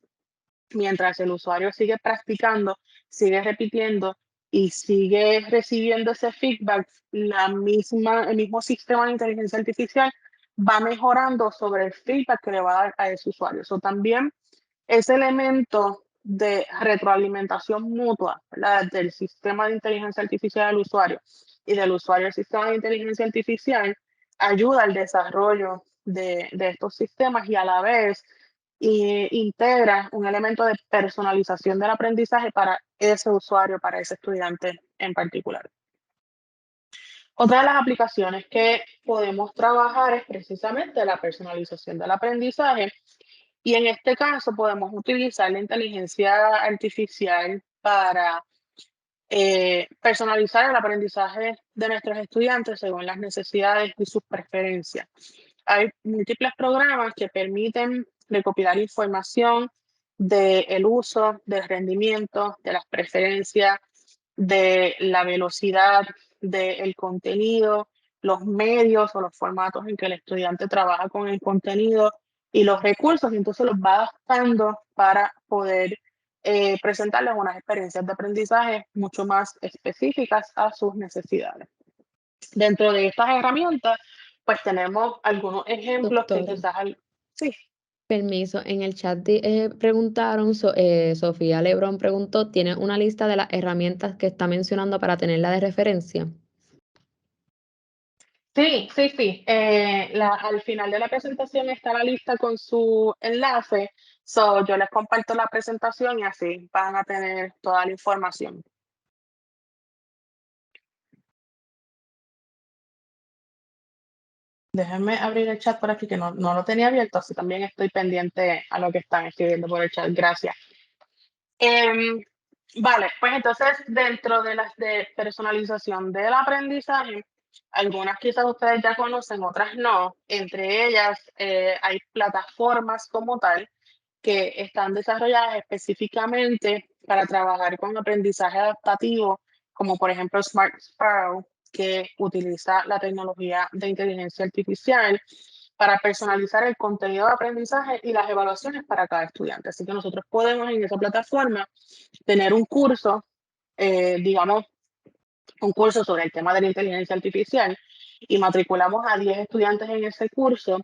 mientras el usuario sigue practicando, sigue repitiendo y sigue recibiendo ese feedback, el mismo sistema de inteligencia artificial va mejorando sobre el feedback que le va a dar a ese usuario. Eso también, ese elemento de retroalimentación mutua, ¿verdad? Del sistema de inteligencia artificial al usuario y del usuario al sistema de inteligencia artificial ayuda al desarrollo de estos sistemas y a la vez integra un elemento de personalización del aprendizaje para ese usuario, para ese estudiante en particular. Otra de las aplicaciones que podemos trabajar es precisamente la personalización del aprendizaje y en este caso podemos utilizar la inteligencia artificial para personalizar el aprendizaje de nuestros estudiantes según las necesidades y sus preferencias. Hay múltiples programas que permiten recopilar información del uso, del rendimiento, de las preferencias, de la velocidad del contenido, los medios o los formatos en que el estudiante trabaja con el contenido y los recursos, y entonces los va adaptando para poder presentarles unas experiencias de aprendizaje mucho más específicas a sus necesidades. Dentro de estas herramientas, pues tenemos algunos ejemplos que Doctora, quizás... Sí, permiso, en el chat preguntaron, Sofía Lebrón preguntó, ¿tiene una lista de las herramientas que está mencionando para tenerla de referencia? sí, sí, sí. Al final de la presentación está la lista con su enlace. So, yo les comparto la presentación y así van a tener toda la información. Déjenme abrir el chat por aquí, que no lo tenía abierto, así también estoy pendiente a lo que están escribiendo por el chat. Gracias. Em, vale, pues entonces dentro de las de personalización del aprendizaje, algunas quizás ustedes ya conocen, otras no. Entre ellas hay plataformas como tal que están desarrolladas específicamente para trabajar con aprendizaje adaptativo, como por ejemplo Smart Sparrow, que utiliza la tecnología de inteligencia artificial para personalizar el contenido de aprendizaje y las evaluaciones para cada estudiante. Así que nosotros podemos en esa plataforma tener un curso, digamos, un curso sobre el tema de la inteligencia artificial y matriculamos a 10 estudiantes en ese curso.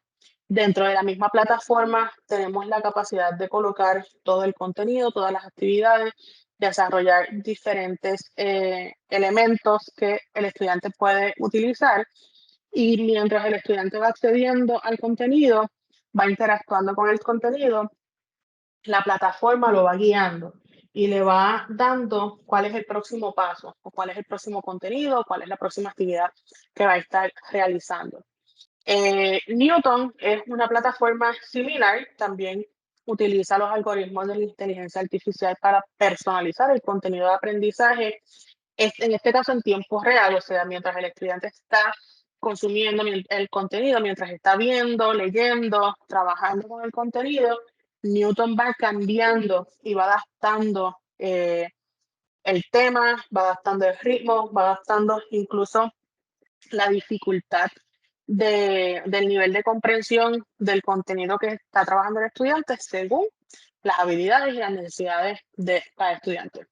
Dentro de la misma plataforma tenemos la capacidad de colocar todo el contenido, todas las actividades, desarrollar diferentes elementos que el estudiante puede utilizar y mientras el estudiante va accediendo al contenido, va interactuando con el contenido, la plataforma lo va guiando y le va dando cuál es el próximo paso o cuál es el próximo contenido, cuál es la próxima actividad que va a estar realizando. Newton es una plataforma similar, también utiliza los algoritmos de la inteligencia artificial para personalizar el contenido de aprendizaje, en este caso en tiempo real, o sea, mientras el estudiante está consumiendo el contenido, mientras está viendo, leyendo, trabajando con el contenido, Newton va cambiando y va adaptando el tema, va adaptando el ritmo, va adaptando incluso la dificultad del nivel de comprensión del contenido que está trabajando el estudiante según las habilidades y las necesidades de cada estudiante.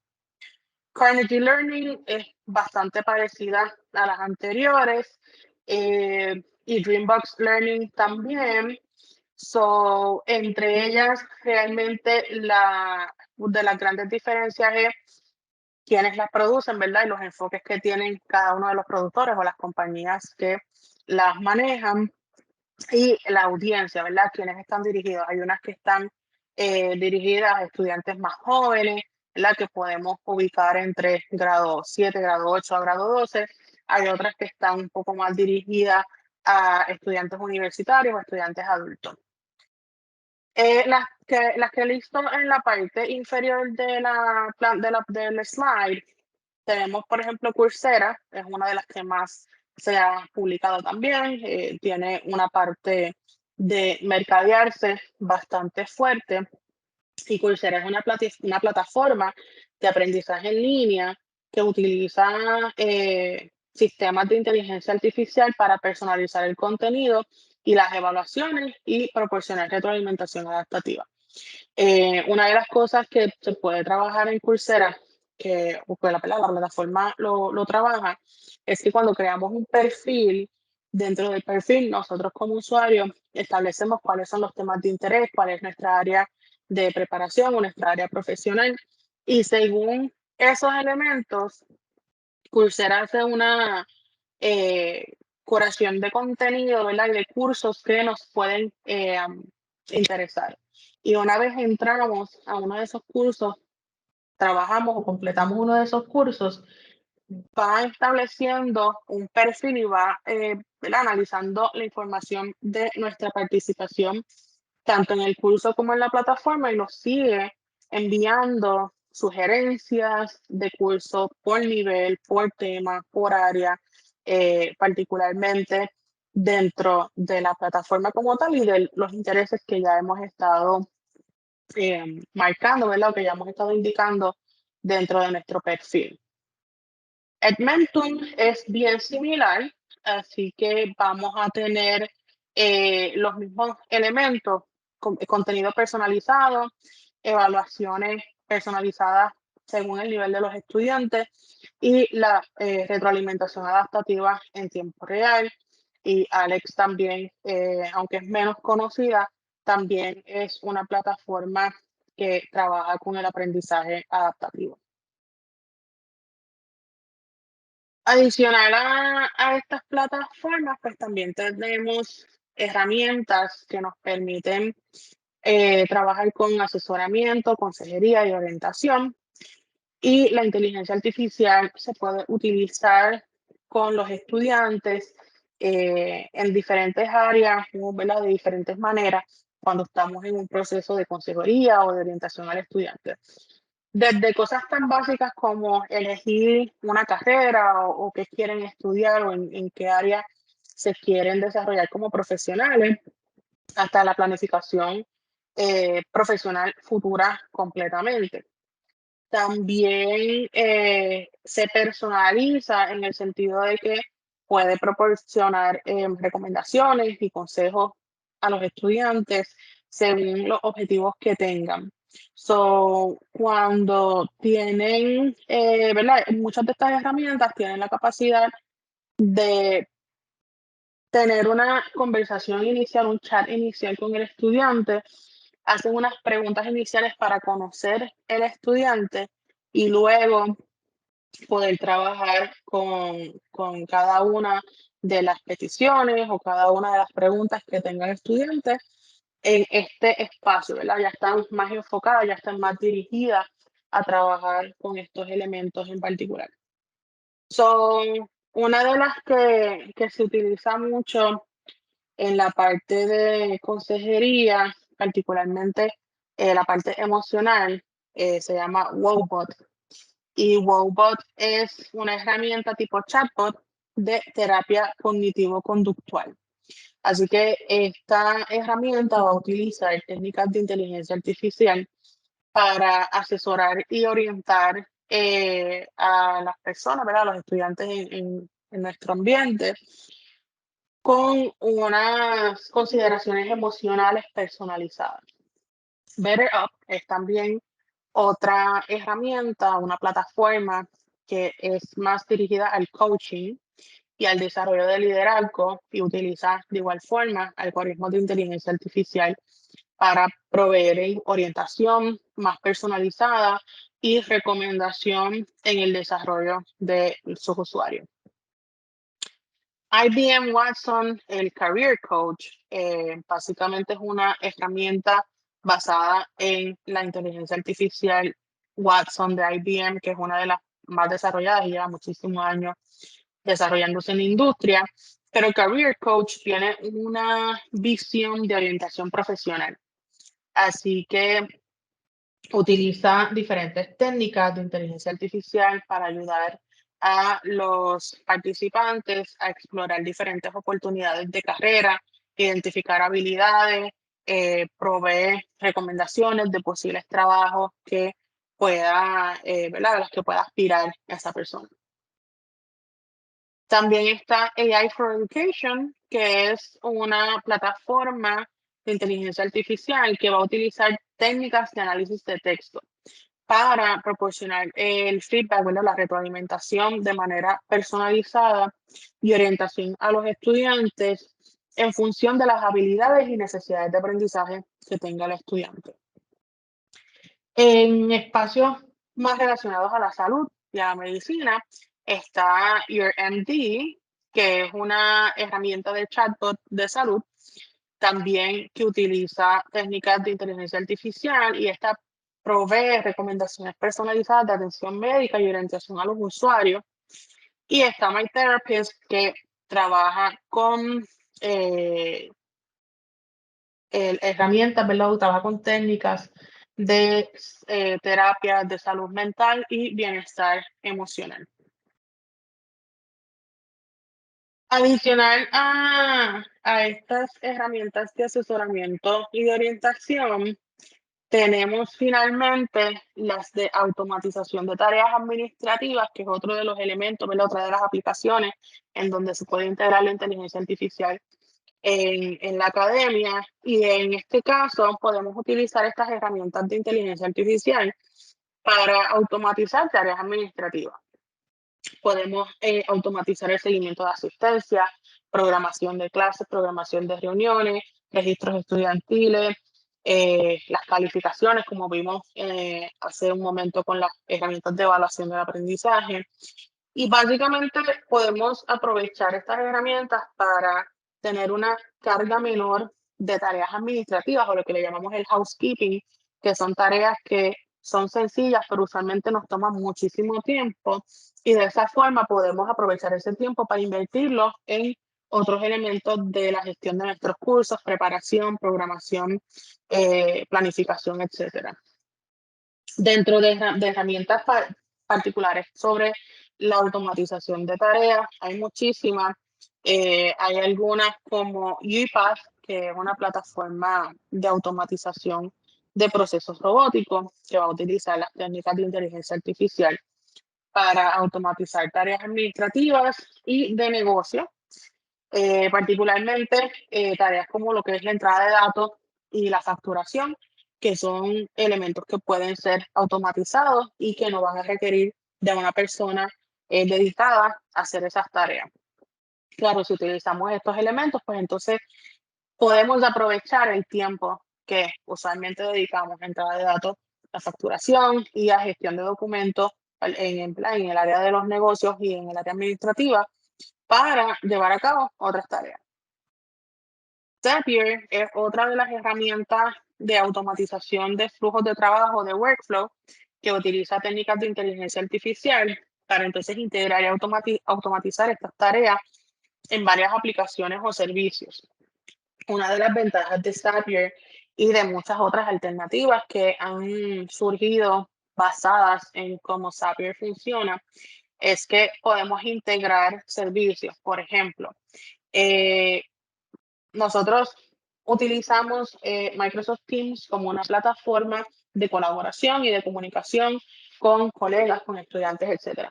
Carnegie Learning es bastante parecida a las anteriores y Dreambox Learning también. So, entre ellas, realmente de las grandes diferencias es quienes las producen, ¿verdad? Y los enfoques que tienen cada uno de los productores o las compañías que las manejan y la audiencia, ¿verdad? Quienes están dirigidos. Hay unas que están dirigidas a estudiantes más jóvenes, ¿verdad? Que podemos ubicar entre grado 7, grado 8 a grado 12. Hay otras que están un poco más dirigidas a estudiantes universitarios o estudiantes adultos. Las que listo en la parte inferior del slide, tenemos, por ejemplo, Coursera, es una de las que más se ha publicado también, tiene una parte de mercadearse bastante fuerte y Coursera es una plataforma de aprendizaje en línea que utiliza sistemas de inteligencia artificial para personalizar el contenido y las evaluaciones y proporcionar retroalimentación adaptativa. Una de las cosas que se puede trabajar en Coursera o que la plataforma lo trabaja, es que cuando creamos un perfil, dentro del perfil, nosotros como usuarios establecemos cuáles son los temas de interés, cuál es nuestra área de preparación o nuestra área profesional. Y según esos elementos, Coursera hace una curación de contenido, ¿verdad? Y de cursos que nos pueden interesar. Y una vez entramos a uno de esos cursos, trabajamos o completamos uno de esos cursos, va estableciendo un perfil y va ¿verdad? Analizando la información de nuestra participación tanto en el curso como en la plataforma y nos sigue enviando sugerencias de curso por nivel, por tema, por área, particularmente dentro de la plataforma como tal y de los intereses que ya hemos estado marcando, ¿verdad? O que ya hemos estado indicando dentro de nuestro perfil. Edmentum es bien similar, así que vamos a tener los mismos elementos, contenido personalizado, evaluaciones personalizadas según el nivel de los estudiantes y la retroalimentación adaptativa en tiempo real. Y Alex también, aunque es menos conocida, también es una plataforma que trabaja con el aprendizaje adaptativo. Adicional a estas plataformas, pues también tenemos herramientas que nos permiten trabajar con asesoramiento, consejería y orientación. Y la inteligencia artificial se puede utilizar con los estudiantes en diferentes áreas, ¿verdad? De diferentes maneras, cuando estamos en un proceso de consejería o de orientación al estudiante. Desde cosas tan básicas como elegir una carrera o qué quieren estudiar o en qué área se quieren desarrollar como profesionales, hasta la planificación profesional futura completamente. También se personaliza en el sentido de que puede proporcionar recomendaciones y consejos a los estudiantes según los objetivos que tengan. So, cuando tienen, ¿verdad? Muchas de estas herramientas tienen la capacidad de tener una conversación inicial, un chat inicial con el estudiante, hacen unas preguntas iniciales para conocer el estudiante y luego poder trabajar con cada una de las peticiones o cada una de las preguntas que tenga el estudiante en este espacio, ¿verdad? Ya están más enfocadas, ya están más dirigidas a trabajar con estos elementos en particular. Son una de las que se utiliza mucho en la parte de consejería, particularmente la parte emocional, se llama Wowbot. Y Wowbot es una herramienta tipo chatbot de terapia cognitivo-conductual. Así que esta herramienta va a utilizar técnicas de inteligencia artificial para asesorar y orientar a las personas, ¿verdad? A los estudiantes en nuestro ambiente con unas consideraciones emocionales personalizadas. BetterUp es también otra herramienta, una plataforma que es más dirigida al coaching y al desarrollo de liderazgo y utiliza de igual forma algoritmos de inteligencia artificial para proveer orientación más personalizada y recomendación en el desarrollo de sus usuarios. IBM Watson, el Career Coach, básicamente es una herramienta basada en la inteligencia artificial Watson de IBM, que es una de las más desarrolladas y lleva muchísimos años desarrollándose en la industria. Pero Career Coach tiene una visión de orientación profesional. Así que utiliza diferentes técnicas de inteligencia artificial para ayudar a los participantes a explorar diferentes oportunidades de carrera, identificar habilidades, provee recomendaciones de posibles trabajos que pueda, ¿verdad? A los que pueda aspirar esa persona. También está AI for Education, que es una plataforma de inteligencia artificial que va a utilizar técnicas de análisis de texto para proporcionar el feedback, ¿verdad? La retroalimentación de manera personalizada y orientación a los estudiantes en función de las habilidades y necesidades de aprendizaje que tenga el estudiante. En espacios más relacionados a la salud y a la medicina está Your MD, que es una herramienta de chatbot de salud, también que utiliza técnicas de inteligencia artificial y esta provee recomendaciones personalizadas de atención médica y orientación a los usuarios. Y está My Therapist, que trabaja con herramientas, ¿verdad? Trabaja con técnicas de terapia de salud mental y bienestar emocional. Adicional a estas herramientas de asesoramiento y de orientación, tenemos finalmente las de automatización de tareas administrativas, que es otro de los elementos, ¿verdad? Otra de las aplicaciones en donde se puede integrar la inteligencia artificial en la academia. Y en este caso podemos utilizar estas herramientas de inteligencia artificial para automatizar tareas administrativas. Podemos automatizar el seguimiento de asistencia, programación de clases, programación de reuniones, registros estudiantiles, las calificaciones, como vimos hace un momento con las herramientas de evaluación del aprendizaje. Y básicamente podemos aprovechar estas herramientas para tener una carga menor de tareas administrativas o lo que le llamamos el housekeeping, que son tareas que son sencillas, pero usualmente nos toman muchísimo tiempo. Y de esa forma podemos aprovechar ese tiempo para invertirlo en otros elementos de la gestión de nuestros cursos, preparación, programación, planificación, etcétera. Dentro de herramientas particulares sobre la automatización de tareas, hay muchísimas. Hay algunas como UiPath, que es una plataforma de automatización de procesos robóticos que va a utilizar las técnicas de inteligencia artificial para automatizar tareas administrativas y de negocio, particularmente tareas como lo que es la entrada de datos y la facturación, que son elementos que pueden ser automatizados y que no van a requerir de una persona dedicada a hacer esas tareas. Claro, si utilizamos estos elementos, pues entonces podemos aprovechar el tiempo que usualmente dedicamos a entrada de datos, a facturación y a gestión de documentos en el área de los negocios y en el área administrativa para llevar a cabo otras tareas. Zapier es otra de las herramientas de automatización de flujos de trabajo, de workflow, que utiliza técnicas de inteligencia artificial para entonces integrar y automatizar estas tareas en varias aplicaciones o servicios. Una de las ventajas de Zapier y de muchas otras alternativas que han surgido basadas en cómo Zapier funciona es que podemos integrar servicios. Por ejemplo, eh, nosotros utilizamos Microsoft Teams como una plataforma de colaboración y de comunicación con colegas, con estudiantes, etc.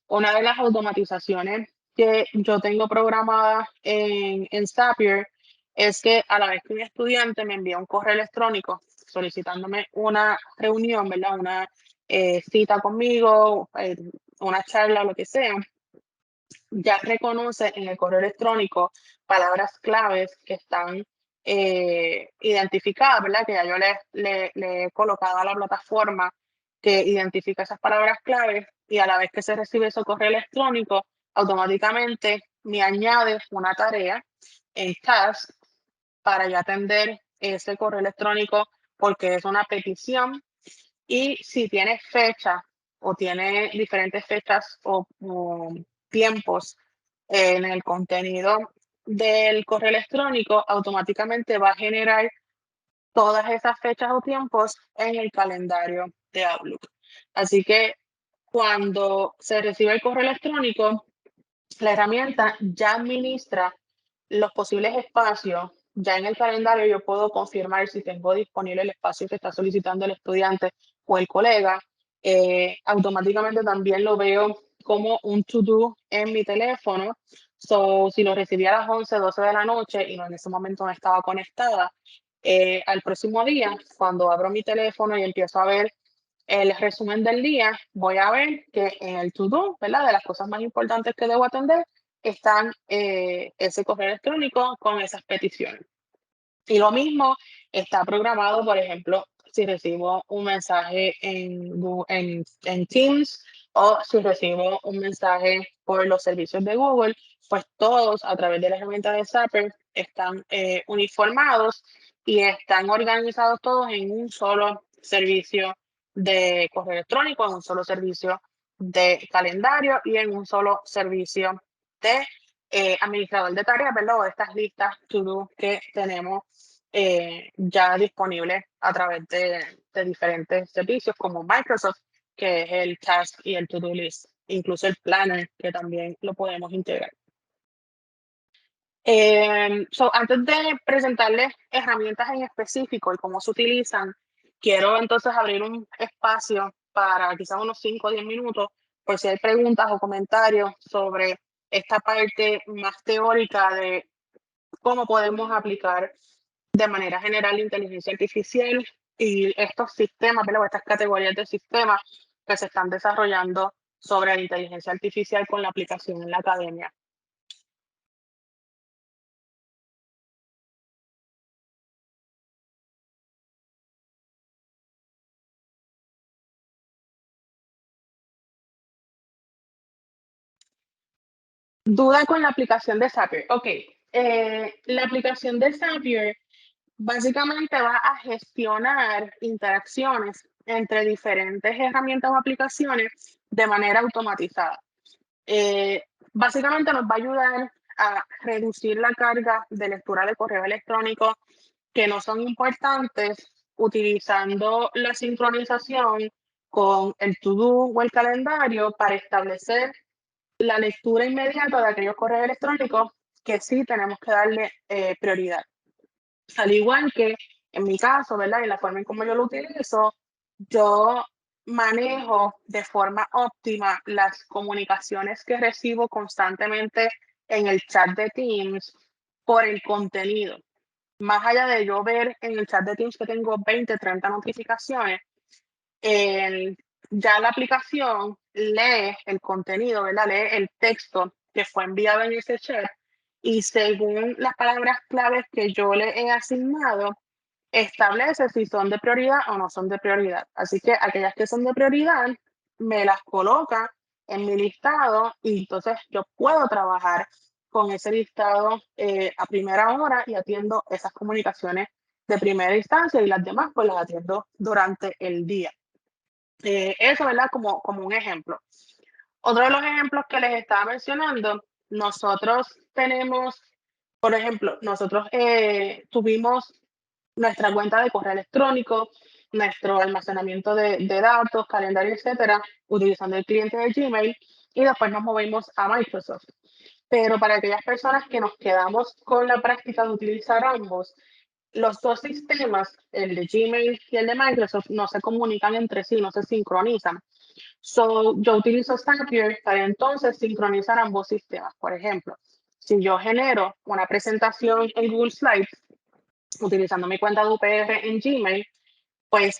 Una de las automatizaciones que yo tengo programada en Zapier es que a la vez que un estudiante me envía un correo electrónico solicitándome una reunión, ¿verdad? Una cita conmigo, una charla, lo que sea, ya reconoce en el correo electrónico palabras claves que están identificadas, ¿verdad? Que ya yo le he colocado a la plataforma que identifica esas palabras claves y a la vez que se recibe ese correo electrónico, automáticamente me añade una tarea en task para ya atender ese correo electrónico porque es una petición y si tiene fecha o tiene diferentes fechas o tiempos en el contenido del correo electrónico, automáticamente va a generar todas esas fechas o tiempos en el calendario de Outlook. Así que cuando se recibe el correo electrónico, la herramienta ya administra los posibles espacios. Ya en el calendario yo puedo confirmar si tengo disponible el espacio que está solicitando el estudiante o el colega. Automáticamente también lo veo como un to-do en mi teléfono. So, si lo recibí a las 11, 12 de la noche y no, en ese momento no estaba conectada, al próximo día, cuando abro mi teléfono y empiezo a ver el resumen del día, voy a ver que en el to-do, ¿verdad? De las cosas más importantes que debo atender, están ese correo electrónico con esas peticiones. Y lo mismo está programado, por ejemplo, si recibo un mensaje en Teams o si recibo un mensaje por los servicios de Google, pues todos a través de la herramienta de Zapier están uniformados y están organizados todos en un solo servicio de correo electrónico, en un solo servicio de calendario y en un solo servicio de administrador de tareas, ¿verdad? O de estas listas to-do que tenemos ya disponibles a través de diferentes servicios como Microsoft, que es el Task y el To-Do List, incluso el Planner, que también lo podemos integrar. Antes de presentarles herramientas en específico y cómo se utilizan, quiero entonces abrir un espacio para quizás unos 5 o 10 minutos, por si hay preguntas o comentarios sobre esta parte más teórica de cómo podemos aplicar de manera general la inteligencia artificial y estos sistemas, ¿verdad? O estas categorías de sistemas que se están desarrollando sobre la inteligencia artificial con la aplicación en la academia. Duda con la aplicación de Zapier. Ok, la aplicación de Zapier básicamente va a gestionar interacciones entre diferentes herramientas o aplicaciones de manera automatizada. Eh, Básicamente nos va a ayudar a reducir la carga de lectura de correo electrónico que no son importantes utilizando la sincronización con el to-do o el calendario para establecer la lectura inmediata de aquellos correos electrónicos que sí tenemos que darle prioridad. Al igual que en mi caso, ¿verdad? Y la forma en cómo yo lo utilizo, yo manejo de forma óptima las comunicaciones que recibo constantemente en el chat de Teams por el contenido. Más allá de yo ver en el chat de Teams que tengo 20, 30 notificaciones, el, ya la aplicación lee el contenido, ¿verdad? Lee el texto que fue enviado en ese chat y según las palabras claves que yo le he asignado, establece si son de prioridad o no son de prioridad. Así que aquellas que son de prioridad, me las coloca en mi listado y entonces yo puedo trabajar con ese listado a primera hora y atiendo esas comunicaciones de primera instancia y las demás pues las atiendo durante el día. Eso, ¿verdad? Como un ejemplo. Otro de los ejemplos que les estaba mencionando, nosotros tenemos, por ejemplo, nosotros tuvimos nuestra cuenta de correo electrónico, nuestro almacenamiento de datos, calendario, etcétera, utilizando el cliente de Gmail y después nos movimos a Microsoft. Pero para aquellas personas que nos quedamos con la práctica de utilizar ambos, los dos sistemas, el de Gmail y el de Microsoft, no se comunican entre sí, no se sincronizan. Yo utilizo Zapier para entonces sincronizar ambos sistemas. Por ejemplo, si yo genero una presentación en Google Slides utilizando mi cuenta de UPR en Gmail, pues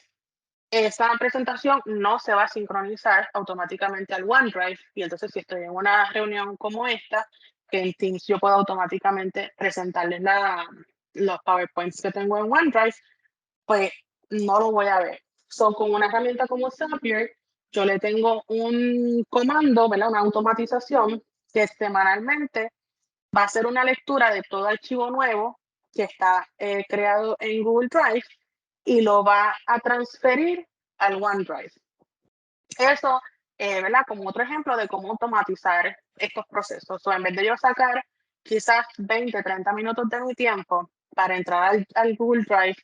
esa presentación no se va a sincronizar automáticamente al OneDrive. Y entonces, si estoy en una reunión como esta, que en Teams yo puedo automáticamente presentarles los PowerPoints que tengo en OneDrive, pues no lo voy a ver. Con una herramienta como Zapier, yo le tengo un comando, ¿verdad? Una automatización que semanalmente va a hacer una lectura de todo archivo nuevo que está creado en Google Drive y lo va a transferir al OneDrive. Eso, ¿verdad? Como otro ejemplo de cómo automatizar estos procesos. En vez de yo sacar quizás 20, 30 minutos de mi tiempo para entrar al Google Drive,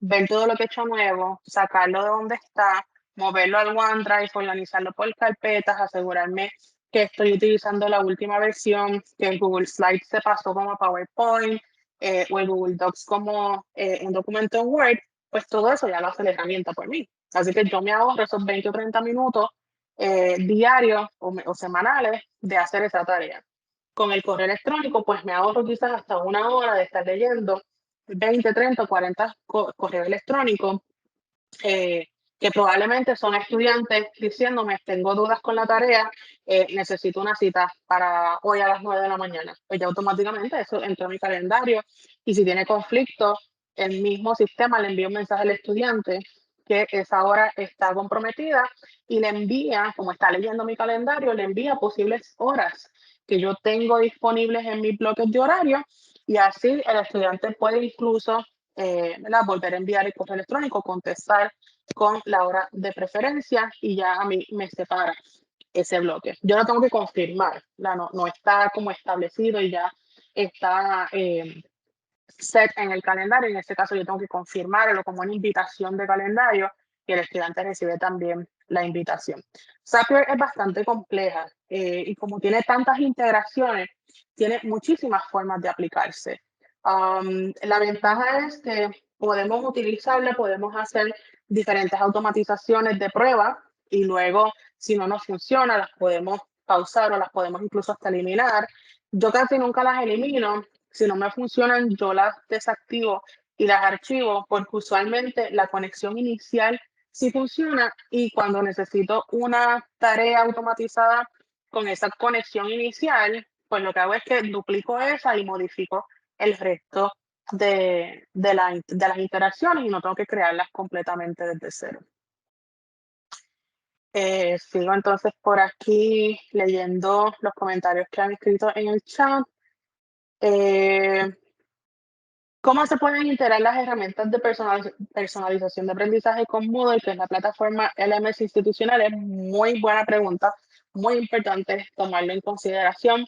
ver todo lo que he hecho nuevo, sacarlo de donde está, moverlo al OneDrive, organizarlo por carpetas, asegurarme que estoy utilizando la última versión, que el Google Slides se pasó como PowerPoint o el Google Docs como un documento en Word, pues todo eso ya lo hace la herramienta por mí. Así que yo me ahorro esos 20 o 30 minutos diarios o semanales de hacer esa tarea. Con el correo electrónico, pues me ahorro quizás hasta una hora de estar leyendo 20, 30 o 40 correos electrónicos que que probablemente son estudiantes diciéndome, tengo dudas con la tarea, necesito una cita para hoy a las 9 de la mañana. Pues ya automáticamente eso entró en mi calendario y si tiene conflicto, el mismo sistema le envía un mensaje al estudiante que esa hora está comprometida y le envía, como está leyendo mi calendario, le envía posibles horas que yo tengo disponibles en mis bloques de horario y así el estudiante puede incluso volver a enviar el correo electrónico, contestar con la hora de preferencia y ya a mí me separa ese bloque. Yo lo tengo que confirmar, no está como establecido y ya está set en el calendario. En este caso yo tengo que confirmarlo como una invitación de calendario y el estudiante recibe también la invitación. Zapier es bastante compleja y como tiene tantas integraciones, tiene muchísimas formas de aplicarse. La ventaja es que podemos utilizarla, podemos hacer diferentes automatizaciones de prueba y luego, si no nos funciona, las podemos pausar o las podemos incluso hasta eliminar. Yo casi nunca las elimino. Si no me funcionan, yo las desactivo y las archivo porque usualmente la conexión inicial sí funciona y cuando necesito una tarea automatizada con esa conexión inicial, pues lo que hago es que duplico esa y modifico el resto de las interacciones y no tengo que crearlas completamente desde cero. Sigo entonces por aquí leyendo los comentarios que han escrito en el chat. ¿Cómo se pueden integrar las herramientas de personalización de aprendizaje con Moodle, que es la plataforma LMS institucional? Es muy buena pregunta, muy importante tomarlo en consideración.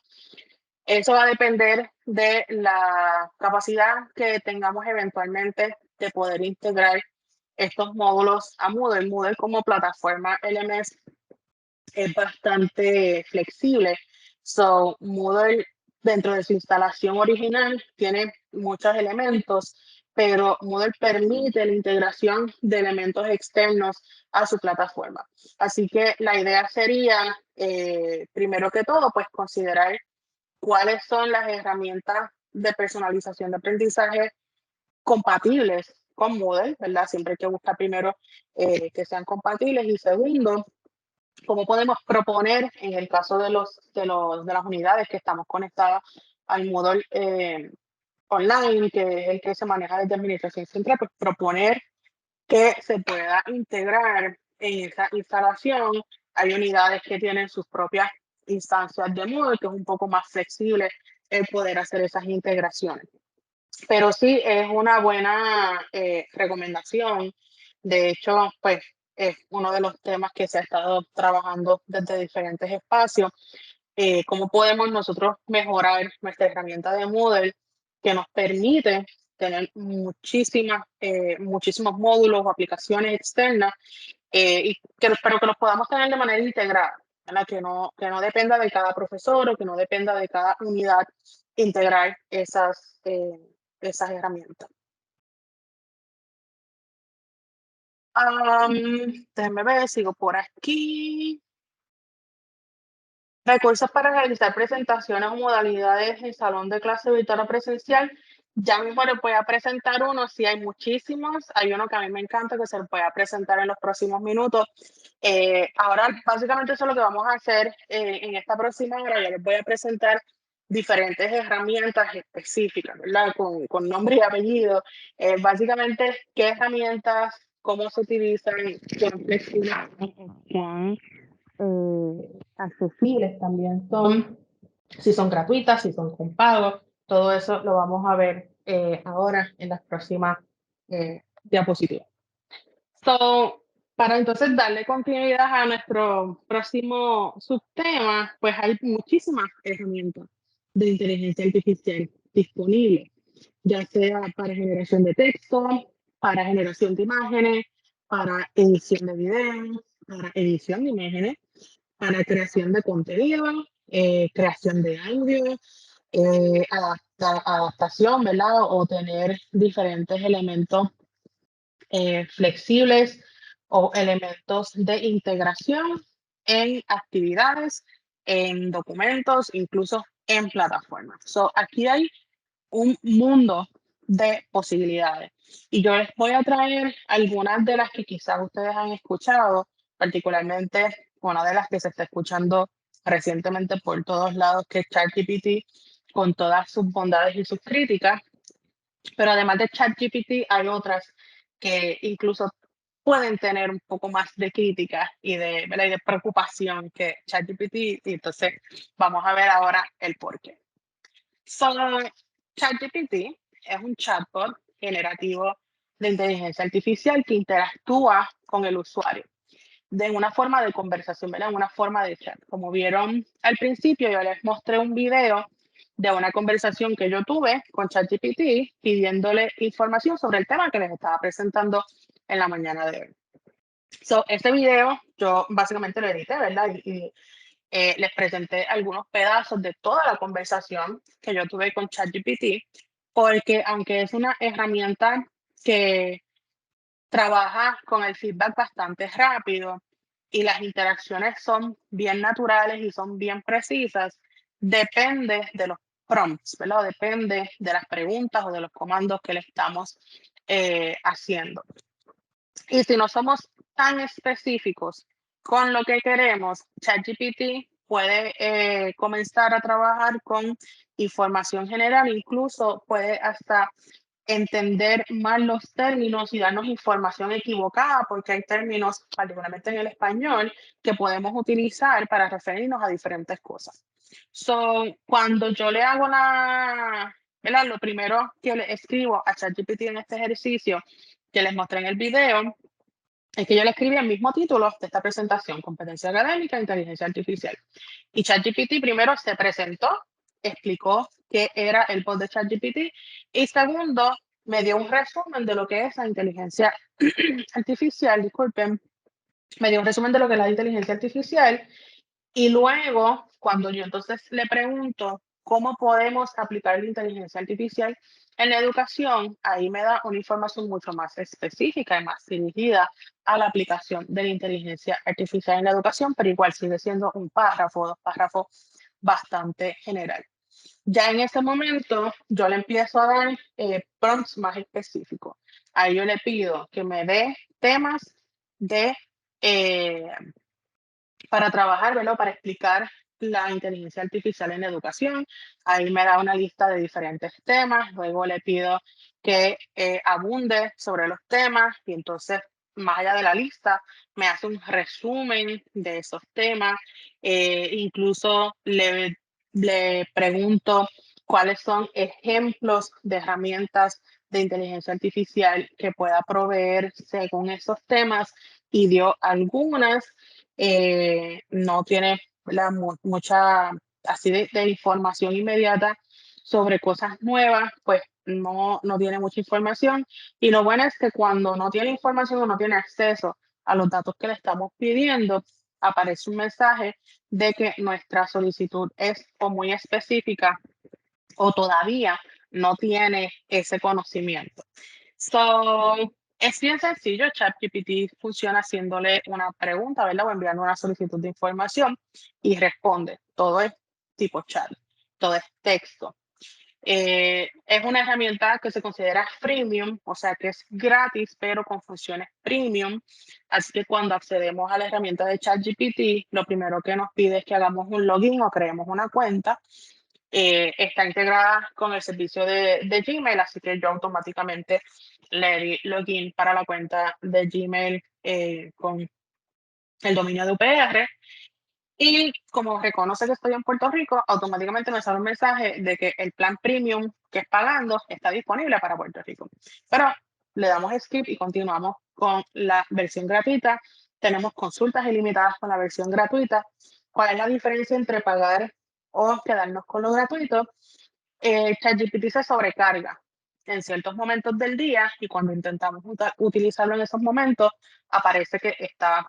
Eso va a depender de la capacidad que tengamos eventualmente de poder integrar estos módulos a Moodle. Moodle como plataforma LMS es bastante flexible. So, Moodle dentro de su instalación original tiene muchos elementos, pero Moodle permite la integración de elementos externos a su plataforma. Así que la idea sería, primero que todo, pues considerar cuáles son las herramientas de personalización de aprendizaje compatibles con Moodle, ¿verdad? Siempre hay que buscar primero que sean compatibles y segundo, cómo podemos proponer en el caso de las unidades que estamos conectadas al Moodle online, que es el que se maneja desde Administración Central, pues proponer que se pueda integrar en esa instalación. Hay unidades que tienen sus propias instancias de Moodle, que es un poco más flexible el poder hacer esas integraciones. Pero sí es una buena recomendación. De hecho, pues es uno de los temas que se ha estado trabajando desde diferentes espacios. Cómo podemos nosotros mejorar nuestra herramienta de Moodle que nos permite tener muchísimos módulos o aplicaciones externas, pero que los podamos tener de manera integrada, ¿verdad? Que no dependa de cada profesor o que no dependa de cada unidad integrar esas herramientas. Déjenme ver, sigo por aquí. Recursos para realizar presentaciones o modalidades en salón de clase virtual o presencial. Ya mismo les voy a presentar uno, sí hay muchísimos. Hay uno que a mí me encanta que se lo voy a presentar en los próximos minutos. Ahora, básicamente eso es lo que vamos a hacer en esta próxima hora. Ya les voy a presentar diferentes herramientas específicas, ¿verdad? Con nombre y apellido. Básicamente, qué herramientas, cómo se utilizan, qué flexibles, accesibles también son, si son gratuitas, si son con pago, todo eso lo vamos a ver ahora en las próximas diapositivas. So, para entonces darle continuidad a nuestro próximo subtema, pues hay muchísimas herramientas de inteligencia artificial disponibles, ya sea para generación de texto, para generación de imágenes, para edición de videos, para edición de imágenes, para creación de contenido, creación de audio, adaptación, ¿verdad? O tener diferentes elementos flexibles o elementos de integración en actividades, en documentos, incluso en plataformas. So, aquí hay un mundo de posibilidades. Y yo les voy a traer algunas de las que quizás ustedes han escuchado, particularmente una de las que se está escuchando recientemente por todos lados, que es ChatGPT, con todas sus bondades y sus críticas. Pero además de ChatGPT, hay otras que incluso pueden tener un poco más de crítica y de, ¿verdad? Y de preocupación que ChatGPT. Y entonces vamos a ver ahora el porqué. So, ChatGPT es un chatbot generativo de inteligencia artificial que interactúa con el usuario de una forma de conversación, ¿verdad? Una forma de chat. Como vieron al principio, yo les mostré un video de una conversación que yo tuve con ChatGPT pidiéndole información sobre el tema que les estaba presentando en la mañana de hoy. So, este video yo básicamente lo edité, ¿verdad? Y les presenté algunos pedazos de toda la conversación que yo tuve con ChatGPT, porque aunque es una herramienta que trabaja con el feedback bastante rápido y las interacciones son bien naturales y son bien precisas, depende de los prompts, ¿verdad? Depende de las preguntas o de los comandos que le estamos haciendo. Y si no somos tan específicos con lo que queremos, ChatGPT puede comenzar a trabajar con información general, incluso puede hasta entender mal los términos y darnos información equivocada, porque hay términos, particularmente en el español, que podemos utilizar para referirnos a diferentes cosas. So, cuando yo le hago ¿verdad? Lo primero que le escribo a ChatGPT en este ejercicio que les mostré en el video, es que yo le escribí el mismo título de esta presentación, competencia académica e inteligencia artificial. Y ChatGPT primero se presentó, explicó qué era el bot de ChatGPT y segundo, me dio un resumen de lo que es la inteligencia artificial, disculpen, me dio un resumen de lo que es la inteligencia artificial y luego, cuando yo entonces le pregunto cómo podemos aplicar la inteligencia artificial en la educación, ahí me da una información mucho más específica y más dirigida a la aplicación de la inteligencia artificial en la educación, pero igual sigue siendo un párrafo, dos párrafos bastante general. Ya en ese momento, yo le empiezo a dar prompts más específicos. Ahí yo le pido que me dé temas de eh, para trabajar, ¿verdad? Para explicar la inteligencia artificial en la educación. Ahí me da una lista de diferentes temas, luego le pido que abunde sobre los temas y entonces, más allá de la lista, me hace un resumen de esos temas. Incluso le pregunto cuáles son ejemplos de herramientas de inteligencia artificial que pueda proveer según esos temas y dio algunas. No tiene mucha así de información inmediata sobre cosas nuevas, pues no tiene mucha información. Y lo bueno es que cuando no tiene información o no tiene acceso a los datos que le estamos pidiendo, aparece un mensaje de que nuestra solicitud es o muy específica o todavía no tiene ese conocimiento. So, es bien sencillo, ChatGPT funciona haciéndole una pregunta, ¿verdad? O enviando una solicitud de información y responde. Todo es tipo chat, todo es texto. Es una herramienta que se considera freemium, o sea que es gratis, pero con funciones premium. Así que cuando accedemos a la herramienta de ChatGPT, lo primero que nos pide es que hagamos un login o creemos una cuenta. Está integrada con el servicio de Gmail, así que yo automáticamente le di login para la cuenta de Gmail con el dominio de UPR. Y como reconoce que estoy en Puerto Rico, automáticamente me sale un mensaje de que el plan premium que es pagando está disponible para Puerto Rico. Pero le damos skip y continuamos con la versión gratuita. Tenemos consultas ilimitadas con la versión gratuita. ¿Cuál es la diferencia entre pagar o quedarnos con lo gratuito? ChatGPT se sobrecarga en ciertos momentos del día y cuando intentamos utilizarlo en esos momentos, aparece que está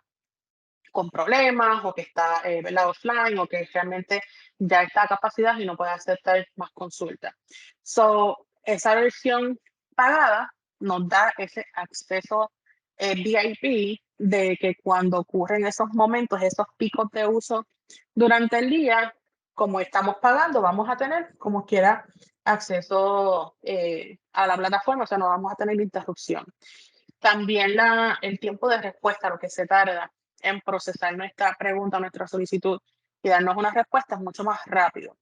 con problemas o que está offline o que realmente ya está a capacidad y no puede aceptar más consultas. So, esa versión pagada nos da ese acceso VIP de que cuando ocurren esos momentos, esos picos de uso durante el día, como estamos pagando, vamos a tener como quiera acceso a la plataforma, o sea, no vamos a tener interrupción. También el tiempo de respuesta, lo que se tarda en procesar nuestra pregunta, nuestra solicitud y darnos una respuesta es mucho más rápido.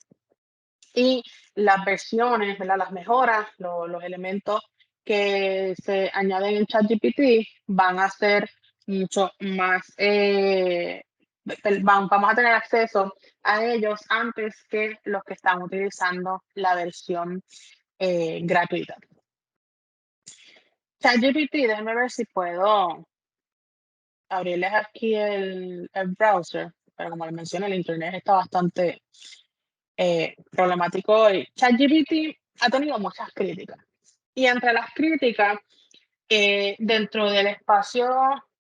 Y las versiones, ¿verdad? Las mejoras, los elementos que se añaden en ChatGPT van a ser mucho más, vamos a tener acceso a ellos antes que los que están utilizando la versión gratuita. ChatGPT, déjame ver si puedo abrirles aquí el browser, pero como les mencioné, el internet está bastante problemático hoy. ChatGPT ha tenido muchas críticas y entre las críticas dentro del espacio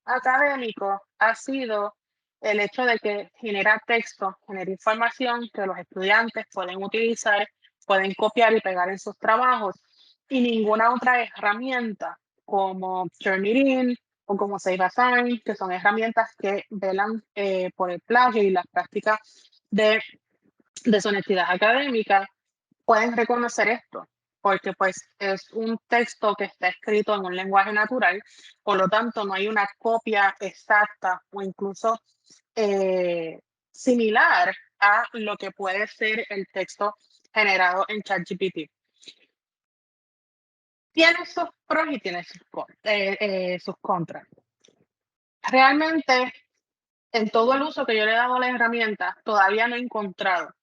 académico ha sido el hecho de que genera texto, genera información que los estudiantes pueden utilizar, pueden copiar y pegar en sus trabajos y ninguna otra herramienta como Turnitin o como Save Assign, que son herramientas que velan por el plagio y las prácticas de deshonestidad académica, pueden reconocer esto, porque pues es un texto que está escrito en un lenguaje natural, por lo tanto no hay una copia exacta o incluso similar a lo que puede ser el texto generado en ChatGPT. Tiene sus pros y tiene sus contras. Realmente, en todo el uso que yo le he dado a la herramienta, todavía no he encontrado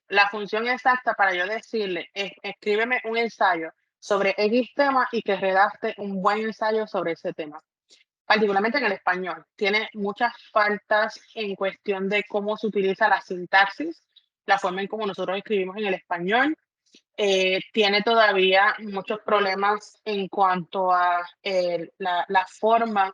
la función exacta para yo decirle, escríbeme un ensayo sobre X tema y que redacte un buen ensayo sobre ese tema, particularmente en el español. Tiene muchas faltas en cuestión de cómo se utiliza la sintaxis, la forma en cómo nosotros escribimos en el español. Tiene todavía muchos problemas en cuanto a la forma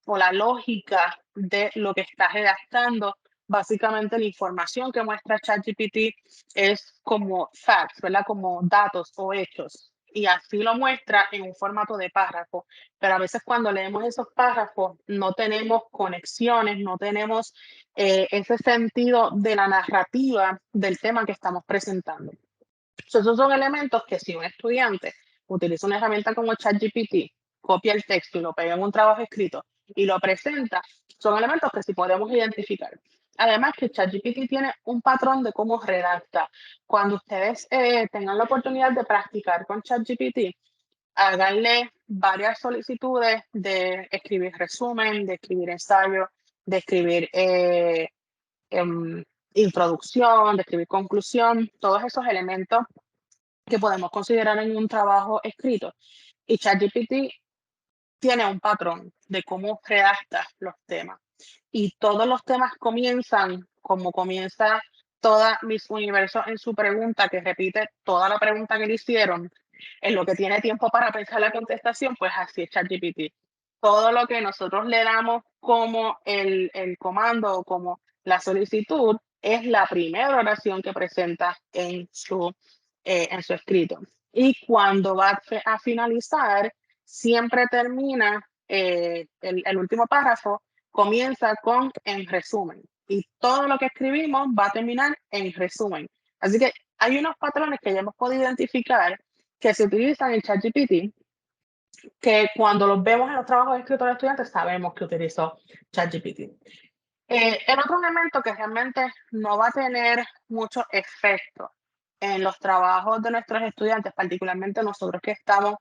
o la lógica de lo que está redactando. Básicamente la información que muestra ChatGPT es como facts, ¿verdad? Como datos o hechos. Y así lo muestra en un formato de párrafo. Pero a veces cuando leemos esos párrafos no tenemos conexiones, no tenemos ese sentido de la narrativa del tema que estamos presentando. Esos son elementos que si un estudiante utiliza una herramienta como ChatGPT, copia el texto y lo pega en un trabajo escrito y lo presenta, son elementos que sí podemos identificar. Además que ChatGPT tiene un patrón de cómo redacta. Cuando ustedes tengan la oportunidad de practicar con ChatGPT, háganle varias solicitudes de escribir resumen, de escribir ensayo, de escribir introducción, de escribir conclusión, todos esos elementos que podemos considerar en un trabajo escrito. Y ChatGPT tiene un patrón de cómo redacta los temas. Y todos los temas comienzan como comienza toda Miss Universo en su pregunta, que repite toda la pregunta que le hicieron, en lo que tiene tiempo para pensar la contestación, pues así es ChatGPT. Todo lo que nosotros le damos como el comando o como la solicitud es la primera oración que presenta en su escrito. Y cuando va a finalizar, siempre termina el último párrafo, comienza con en resumen. Y todo lo que escribimos va a terminar en resumen. Así que hay unos patrones que ya hemos podido identificar que se utilizan en ChatGPT, que cuando los vemos en los trabajos escritos de estudiantes sabemos que utilizó ChatGPT. El otro elemento que realmente no va a tener mucho efecto en los trabajos de nuestros estudiantes, particularmente nosotros que estamos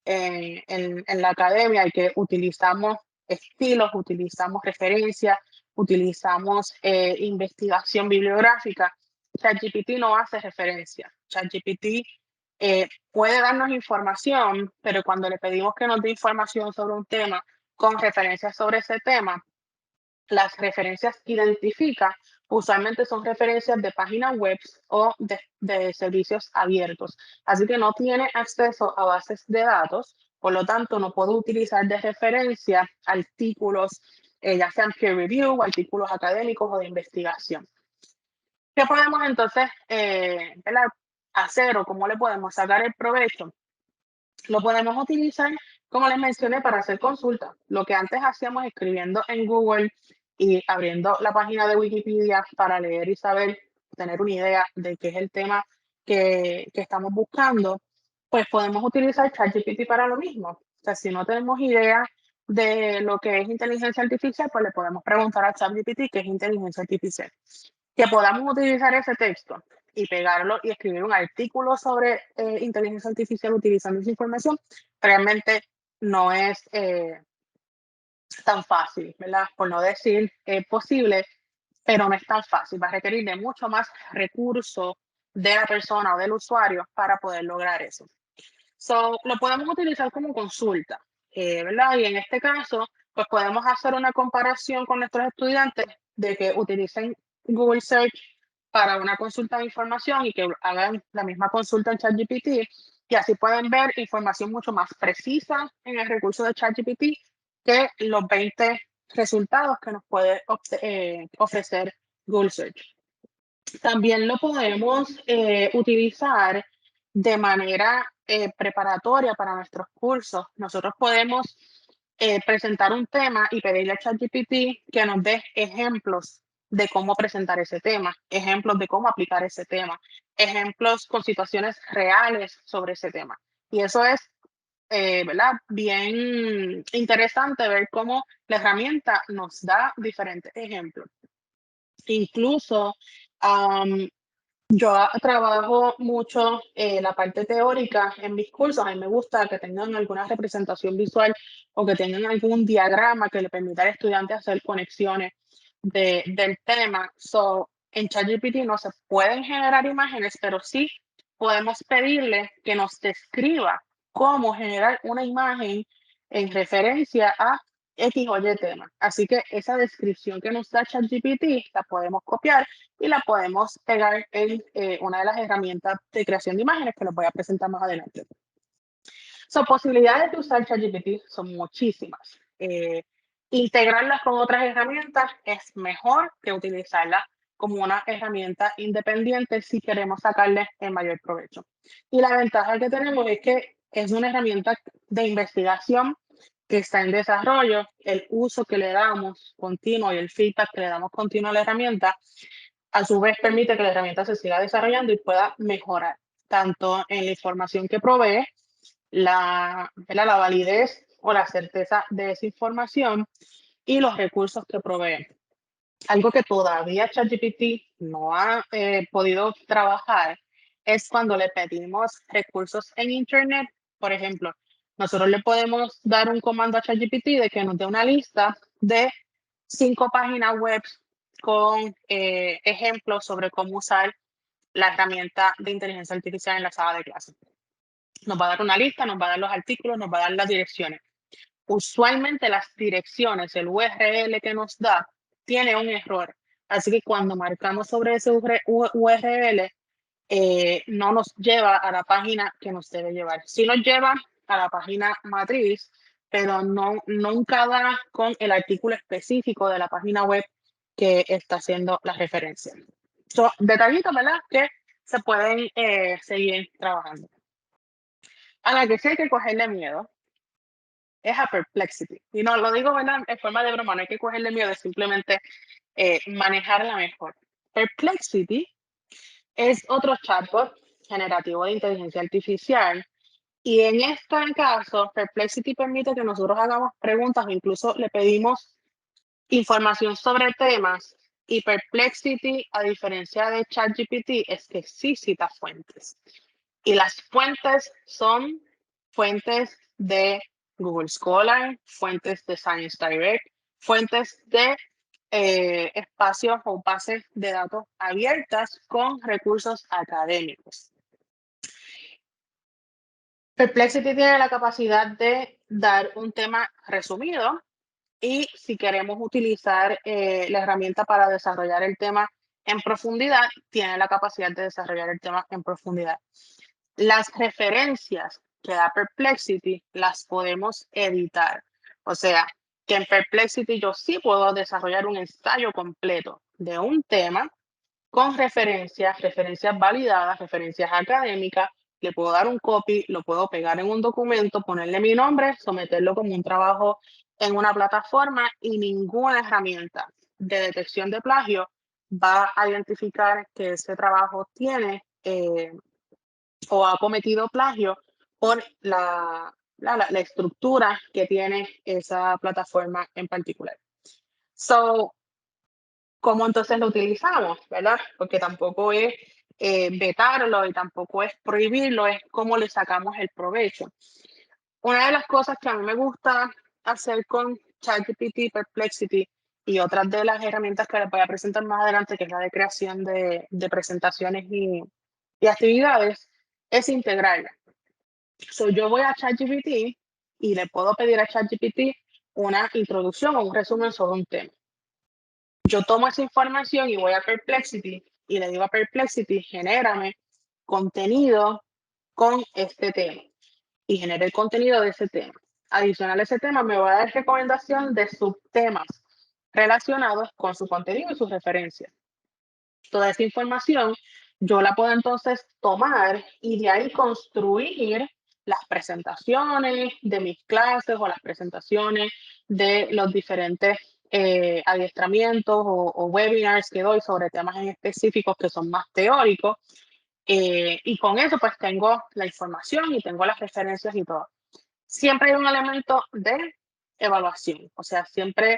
en la academia y que utilizamos estilos, utilizamos referencias, utilizamos investigación bibliográfica. ChatGPT no hace referencia. ChatGPT puede darnos información, pero cuando le pedimos que nos dé información sobre un tema con referencias sobre ese tema, las referencias que identifica usualmente son referencias de páginas web o de servicios abiertos. Así que no tiene acceso a bases de datos, por lo tanto no puedo utilizar de referencia artículos, ya sean peer review o artículos académicos o de investigación. ¿Qué podemos entonces hacer o cómo le podemos sacar el provecho? Lo podemos utilizar, como les mencioné, para hacer consultas. Lo que antes hacíamos escribiendo en Google y abriendo la página de Wikipedia para leer y saber tener una idea de qué es el tema que estamos buscando, pues podemos utilizar ChatGPT para lo mismo. O sea, si no tenemos idea de lo que es inteligencia artificial, pues le podemos preguntar a ChatGPT qué es inteligencia artificial. Que podamos utilizar ese texto y pegarlo y escribir un artículo sobre inteligencia artificial utilizando esa información, realmente no es tan fácil, ¿verdad? Por no decir posible, pero no es tan fácil. Va a requerir de mucho más recursos de la persona o del usuario para poder lograr eso. Lo podemos utilizar como consulta, ¿verdad? Y en este caso, pues podemos hacer una comparación con nuestros estudiantes de que utilicen Google Search para una consulta de información y que hagan la misma consulta en ChatGPT y así pueden ver información mucho más precisa en el recurso de ChatGPT que los 20 resultados que nos puede ofrecer Google Search. También lo podemos utilizar de manera preparatoria para nuestros cursos. Nosotros podemos presentar un tema y pedirle a ChatGPT que nos dé ejemplos de cómo presentar ese tema, ejemplos de cómo aplicar ese tema, ejemplos con situaciones reales sobre ese tema. Y eso es, ¿verdad? Bien interesante ver cómo la herramienta nos da diferentes ejemplos. Incluso yo trabajo mucho la parte teórica en mis cursos. A mí me gusta que tengan alguna representación visual o que tengan algún diagrama que le permita al estudiante hacer conexiones del tema. En ChatGPT no se pueden generar imágenes, pero sí podemos pedirle que nos describa cómo generar una imagen en referencia a X o Y tema. Así que esa descripción que nos da ChatGPT la podemos copiar y la podemos pegar en una de las herramientas de creación de imágenes que les voy a presentar más adelante. Posibilidades de usar ChatGPT son muchísimas. Integrarlas con otras herramientas es mejor que utilizarlas como una herramienta independiente si queremos sacarle el mayor provecho. Y la ventaja que tenemos es que es una herramienta de investigación que está en desarrollo. El uso que le damos continuo y el feedback que le damos continuo a la herramienta a su vez permite que la herramienta se siga desarrollando y pueda mejorar tanto en la información que provee, la validez o la certeza de esa información y los recursos que provee. Algo que todavía ChatGPT no ha podido trabajar es cuando le pedimos recursos en Internet. Por ejemplo, nosotros le podemos dar un comando a ChatGPT de que nos dé una lista de 5 páginas web con ejemplos sobre cómo usar la herramienta de inteligencia artificial en la sala de clase. Nos va a dar una lista, nos va a dar los artículos, nos va a dar las direcciones. Usualmente las direcciones, el URL que nos da, tiene un error. Así que cuando marcamos sobre ese URL, no nos lleva a la página que nos debe llevar. Sí nos lleva a la página matriz, pero nunca da con el artículo específico de la página web que está haciendo la referencia. Detallitos, ¿verdad? Que se pueden seguir trabajando. A la que sí hay que cogerle miedo es a Perplexity. Y no lo digo, ¿verdad? En forma de broma, no hay que cogerle miedo, es simplemente manejarla mejor. Perplexity es otro chatbot generativo de inteligencia artificial. Y en este caso, Perplexity permite que nosotros hagamos preguntas o incluso le pedimos información sobre temas. Y Perplexity, a diferencia de ChatGPT, es que sí cita fuentes. Y las fuentes son fuentes de Google Scholar, fuentes de Science Direct, fuentes de espacios o bases de datos abiertas con recursos académicos. Perplexity tiene la capacidad de dar un tema resumido y si queremos utilizar la herramienta para desarrollar el tema en profundidad, tiene la capacidad de desarrollar el tema en profundidad. Las referencias que da Perplexity las podemos editar. O sea, que en Perplexity yo sí puedo desarrollar un ensayo completo de un tema con referencias validadas, referencias académicas, le puedo dar un copy, lo puedo pegar en un documento, ponerle mi nombre, someterlo como un trabajo en una plataforma y ninguna herramienta de detección de plagio va a identificar que ese trabajo tiene o ha cometido plagio por la estructura que tiene esa plataforma en particular. So, ¿cómo entonces lo utilizamos, verdad? Porque tampoco es vetarlo y tampoco es prohibirlo, es cómo le sacamos el provecho. Una de las cosas que a mí me gusta hacer con ChatGPT, Perplexity y otras de las herramientas que les voy a presentar más adelante, que es la de creación de presentaciones y actividades, es integrarla. So, yo voy a ChatGPT y le puedo pedir a ChatGPT una introducción o un resumen sobre un tema. Yo tomo esa información y voy a Perplexity y le digo a Perplexity, genérame contenido con este tema y genere el contenido de ese tema. Adicional a ese tema, me va a dar recomendación de subtemas relacionados con su contenido y sus referencias. Toda esa información yo la puedo entonces tomar y de ahí construir las presentaciones de mis clases o las presentaciones de los diferentes adiestramientos o webinars que doy sobre temas en específicos que son más teóricos. Y con eso pues tengo la información y tengo las referencias y todo. Siempre hay un elemento de evaluación, o sea, siempre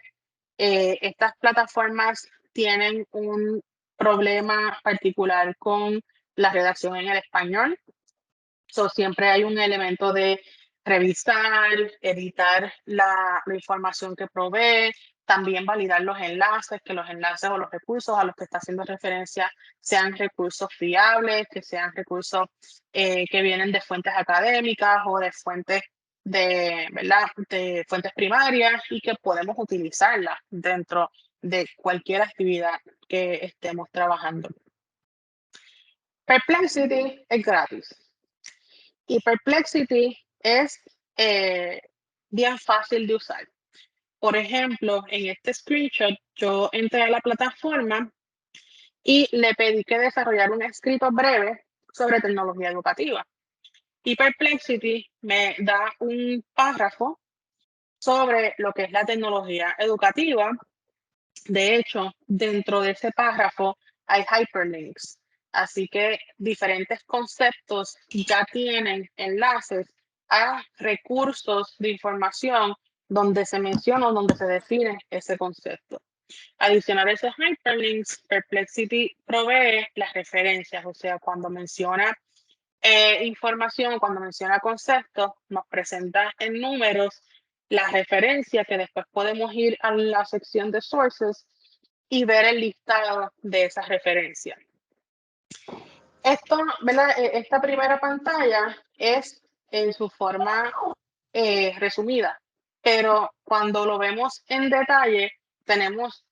estas plataformas tienen un problema particular con la redacción en el español. So, siempre hay un elemento de revisar, editar la información que provee, también validar los enlaces, que los enlaces o los recursos a los que está haciendo referencia sean recursos fiables, que sean recursos que vienen de fuentes académicas o de fuentes ¿verdad? De fuentes primarias y que podemos utilizarlas dentro de cualquier actividad que estemos trabajando. Perplexity es gratis. Y Perplexity es bien fácil de usar. Por ejemplo, en este screenshot, yo entré a la plataforma y le pedí que desarrollara un escrito breve sobre tecnología educativa. Y Perplexity me da un párrafo sobre lo que es la tecnología educativa. De hecho, dentro de ese párrafo hay hyperlinks. Así que diferentes conceptos ya tienen enlaces a recursos de información donde se menciona o donde se define ese concepto. Adicional a esos hyperlinks, Perplexity provee las referencias, o sea, cuando menciona información, cuando menciona conceptos, nos presenta en números la referencia que después podemos ir a la sección de sources y ver el listado de esas referencias. Esto, ¿verdad? Esta primera pantalla es en su forma resumida, pero cuando lo vemos en detalle, tenemos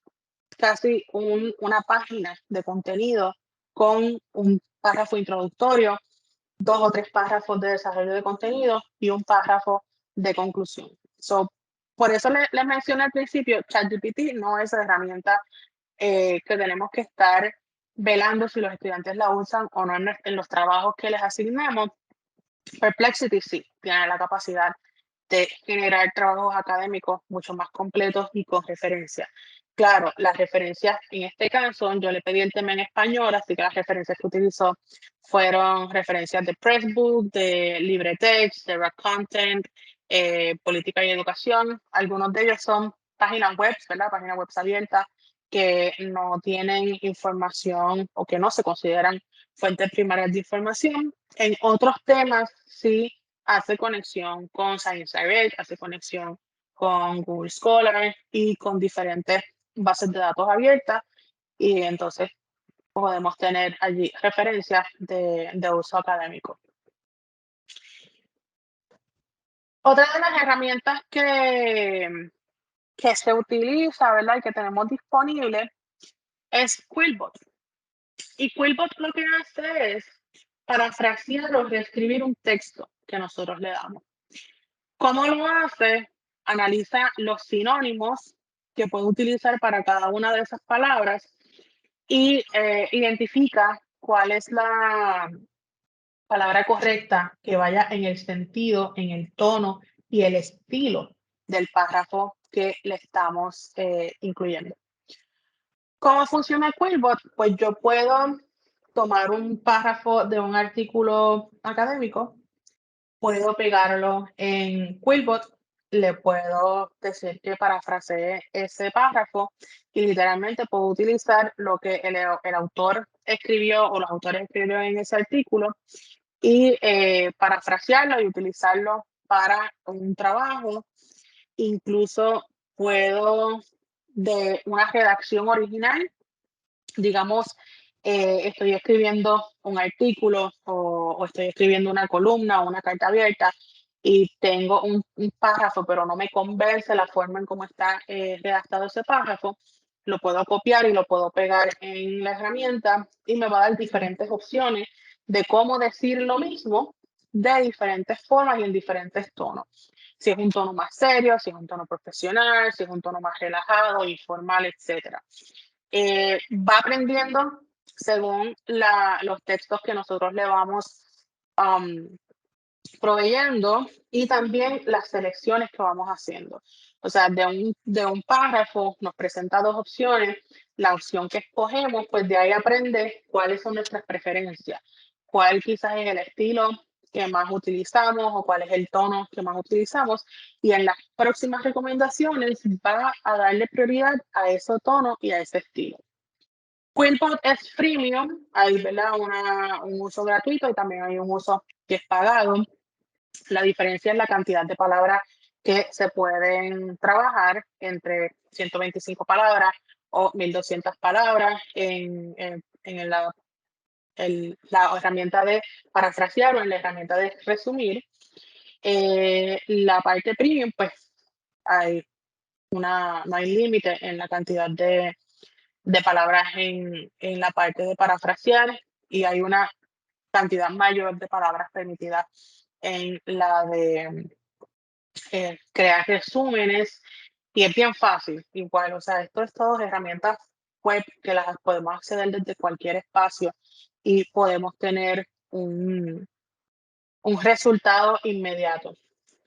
casi una página de contenido con un párrafo introductorio, 2 o 3 párrafos de desarrollo de contenido y un párrafo de conclusión. So, por eso les mencioné al principio, ChatGPT no es la herramienta que tenemos que estar velando si los estudiantes la usan o no en los trabajos que les asignamos. Perplexity sí, tiene la capacidad de generar trabajos académicos mucho más completos y con referencias. Claro, las referencias en este caso, yo le pedí el tema en español, así que las referencias que utilizó fueron referencias de Pressbook, de LibreText, de Rack Content, Política y Educación. Algunos de ellos son páginas web, ¿verdad? Páginas web abiertas que no tienen información o que no se consideran fuentes primarias de información. En otros temas sí hace conexión con Science Direct, hace conexión con Google Scholar y con diferentes bases de datos abiertas y entonces podemos tener allí referencias de uso académico. Otra de las herramientas que se utiliza, ¿verdad? Y que tenemos disponible es Quillbot. Y Quillbot lo que hace es parafrasear o reescribir un texto que nosotros le damos. ¿Cómo lo hace? Analiza los sinónimos que puede utilizar para cada una de esas palabras y identifica cuál es la palabra correcta que vaya en el sentido, en el tono y el estilo del párrafo que le estamos incluyendo. ¿Cómo funciona Quillbot? Pues yo puedo tomar un párrafo de un artículo académico, puedo pegarlo en Quillbot, le puedo decir que parafrasee ese párrafo y literalmente puedo utilizar lo que el autor escribió o los autores escribieron en ese artículo y parafrasearlo y utilizarlo para un trabajo. Incluso puedo de una redacción original, digamos, estoy escribiendo un artículo o estoy escribiendo una columna o una carta abierta y tengo un párrafo, pero no me convence la forma en cómo está redactado ese párrafo, lo puedo copiar y lo puedo pegar en la herramienta y me va a dar diferentes opciones de cómo decir lo mismo de diferentes formas y en diferentes tonos. Si es un tono más serio, si es un tono profesional, si es un tono más relajado, informal, etcétera. Va aprendiendo según los textos que nosotros le vamos um, proveyendo y también las selecciones que vamos haciendo. O sea, de un párrafo nos presenta dos opciones. La opción que escogemos, pues de ahí aprende cuáles son nuestras preferencias, cuál quizás es el estilo que más utilizamos o cuál es el tono que más utilizamos. Y en las próximas recomendaciones va a darle prioridad a ese tono y a ese estilo. Quillbot es freemium, hay ¿verdad? Un uso gratuito y también hay un uso que es pagado. La diferencia es la cantidad de palabras que se pueden trabajar entre 125 palabras o 1200 palabras en la herramienta de parafrasear o en la herramienta de resumir. La parte premium, pues hay no hay límite en la cantidad de palabras en la parte de parafrasear y hay una cantidad mayor de palabras permitidas en la de crear resúmenes y es bien fácil igual, o sea, esto es todo herramientas web que las podemos acceder desde cualquier espacio y podemos tener un resultado inmediato.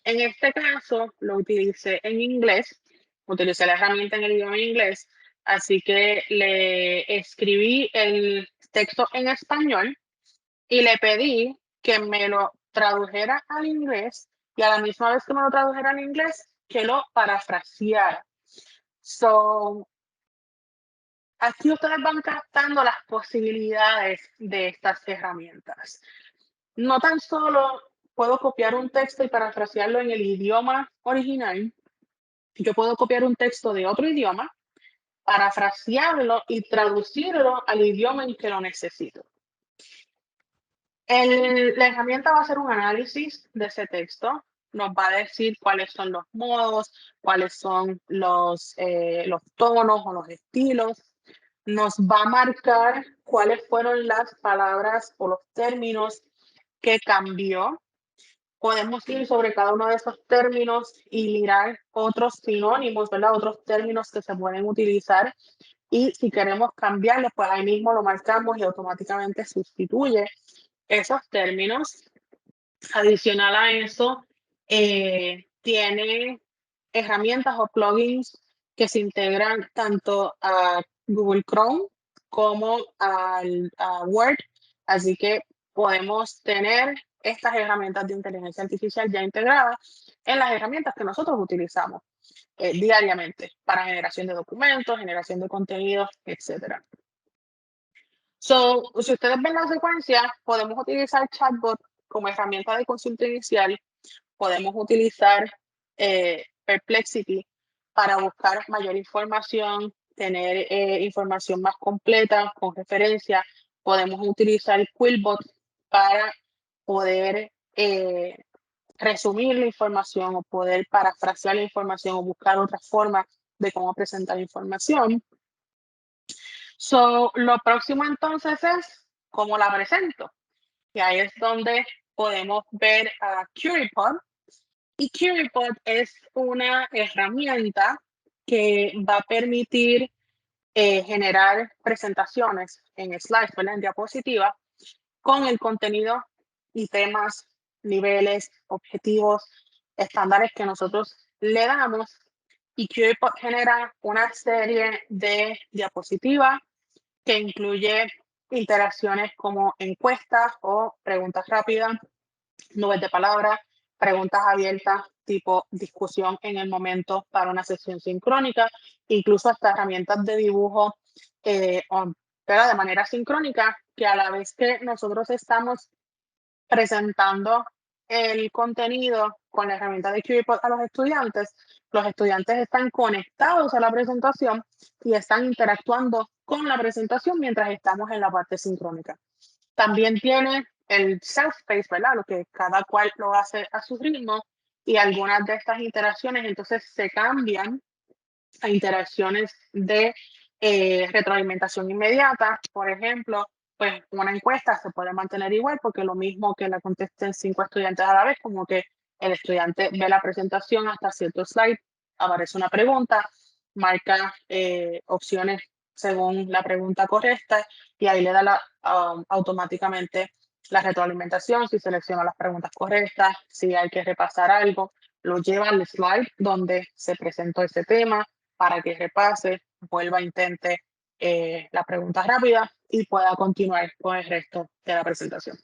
En este caso lo utilicé en inglés, utilicé la herramienta en el idioma inglés, así que le escribí el texto en español y le pedí que me lo tradujera al inglés y a la misma vez que me lo tradujera al inglés, que lo parafraseara. So, aquí ustedes van captando las posibilidades de estas herramientas. No tan solo puedo copiar un texto y parafrasearlo en el idioma original, yo puedo copiar un texto de otro idioma, parafrasearlo y traducirlo al idioma en que lo necesito. La herramienta va a hacer un análisis de ese texto, nos va a decir cuáles son los modos, cuáles son los tonos o los estilos, nos va a marcar cuáles fueron las palabras o los términos que cambió. Podemos ir sobre cada uno de esos términos y mirar otros sinónimos, ¿verdad? Otros términos que se pueden utilizar y si queremos cambiarlos, pues ahí mismo lo marcamos y automáticamente sustituye esos términos. Adicional a eso, tiene herramientas o plugins que se integran tanto a Google Chrome como a Word, así que podemos tener estas herramientas de inteligencia artificial ya integradas en las herramientas que nosotros utilizamos diariamente para generación de documentos, generación de contenidos, etcétera. So, si ustedes ven la secuencia, podemos utilizar Chatbot como herramienta de consulta inicial, podemos utilizar Perplexity para buscar mayor información, tener información más completa con referencia, podemos utilizar Quillbot para poder resumir la información o poder parafrasear la información o buscar otras formas de cómo presentar la información. So, lo próximo entonces es cómo la presento. Y ahí es donde podemos ver a QueryPod. Y QueryPod es una herramienta que va a permitir generar presentaciones en slides, en diapositivas, con el contenido y temas, niveles, objetivos, estándares que nosotros le damos y QRPod genera una serie de diapositivas que incluye interacciones como encuestas o preguntas rápidas, nubes de palabras, preguntas abiertas tipo discusión en el momento para una sesión sincrónica, incluso hasta herramientas de dibujo pero de manera sincrónica, que a la vez que nosotros estamos presentando el contenido con la herramienta de QRPod a los estudiantes están conectados a la presentación y están interactuando con la presentación mientras estamos en la parte sincrónica. También tiene el self-paced, ¿verdad? Lo que cada cual lo hace a su ritmo y algunas de estas interacciones entonces se cambian a interacciones de retroalimentación inmediata. Por ejemplo, pues una encuesta se puede mantener igual porque lo mismo que la contesten 5 estudiantes a la vez, como que el estudiante ve la presentación hasta cierto slide, aparece una pregunta, marca opciones según la pregunta correcta y ahí le da automáticamente la retroalimentación, si selecciona las preguntas correctas, si hay que repasar algo, lo lleva al slide donde se presentó ese tema para que repase, vuelva, intente la pregunta rápida y pueda continuar con el resto de la presentación.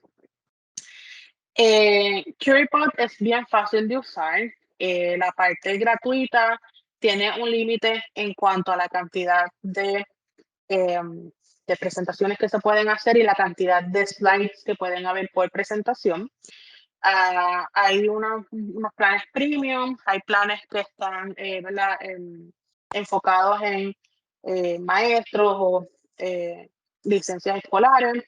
QRPod es bien fácil de usar. La parte gratuita tiene un límite en cuanto a la cantidad de presentaciones que se pueden hacer y la cantidad de slides que pueden haber por presentación. Hay unos planes premium, hay planes que están enfocados en maestros o licencias escolares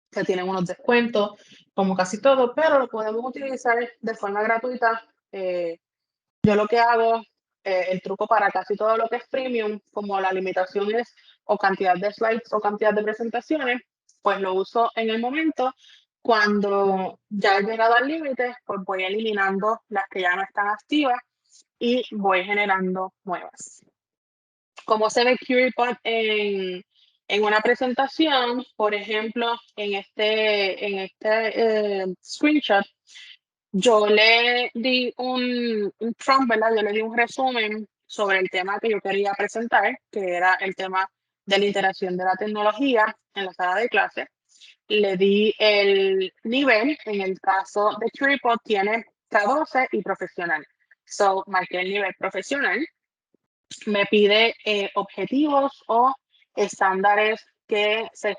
que tienen unos descuentos, como casi todo, pero lo podemos utilizar de forma gratuita. Yo lo que hago, el truco para casi todo lo que es premium, como la limitación es o cantidad de slides o cantidad de presentaciones, pues lo uso en el momento. Cuando ya he llegado al límite, pues voy eliminando las que ya no están activas y voy generando nuevas. Como se ve QRPod en una presentación, por ejemplo, en este screenshot, yo le di un prompt, ¿verdad? Yo le di un resumen sobre el tema que yo quería presentar, que era el tema de la interacción de la tecnología en la sala de clase. Le di el nivel, en el caso de QRPod tiene K12 y profesional. So, marqué el nivel profesional. Me pide objetivos o estándares que se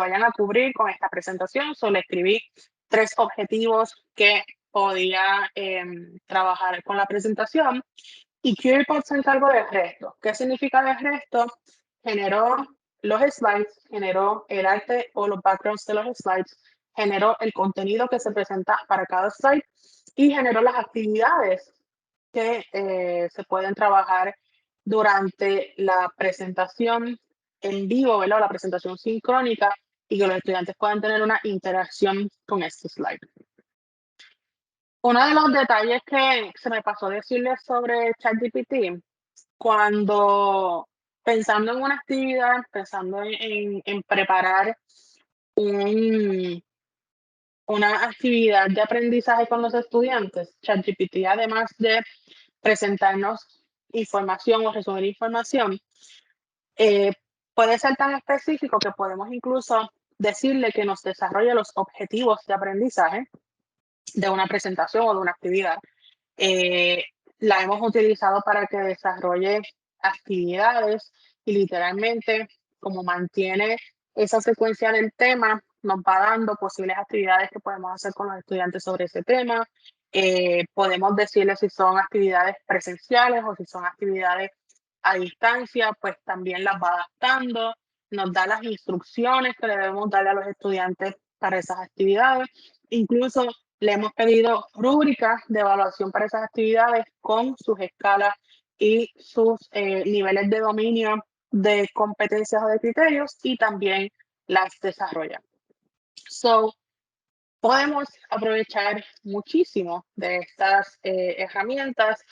vayan a cubrir con esta presentación. Solo escribí 3 objetivos que podía trabajar con la presentación y QRPod se encargó del resto. ¿Qué significa el resto? Generó los slides, generó el arte o los backgrounds de los slides, generó el contenido que se presenta para cada slide y generó las actividades que se pueden trabajar durante la presentación en vivo, ¿verdad? La presentación sincrónica y que los estudiantes puedan tener una interacción con este slide. Uno de los detalles que se me pasó decirles sobre ChatGPT, cuando pensando en una actividad, pensando en preparar una actividad de aprendizaje con los estudiantes, ChatGPT, además de presentarnos información o resumir información, eh, puede ser tan específico que podemos incluso decirle que nos desarrolle los objetivos de aprendizaje de una presentación o de una actividad. Eh, la hemos utilizado para que desarrolle actividades y literalmente como mantiene esa secuencia del tema, nos va dando posibles actividades que podemos hacer con los estudiantes sobre ese tema. Podemos decirles si son actividades presenciales o si son actividades a distancia, pues también las va adaptando, nos da las instrucciones que le debemos darle a los estudiantes para esas actividades. Incluso le hemos pedido rúbricas de evaluación para esas actividades con sus escalas y sus niveles de dominio de competencias o de criterios y también las desarrolla. So, podemos aprovechar muchísimo de estas herramientas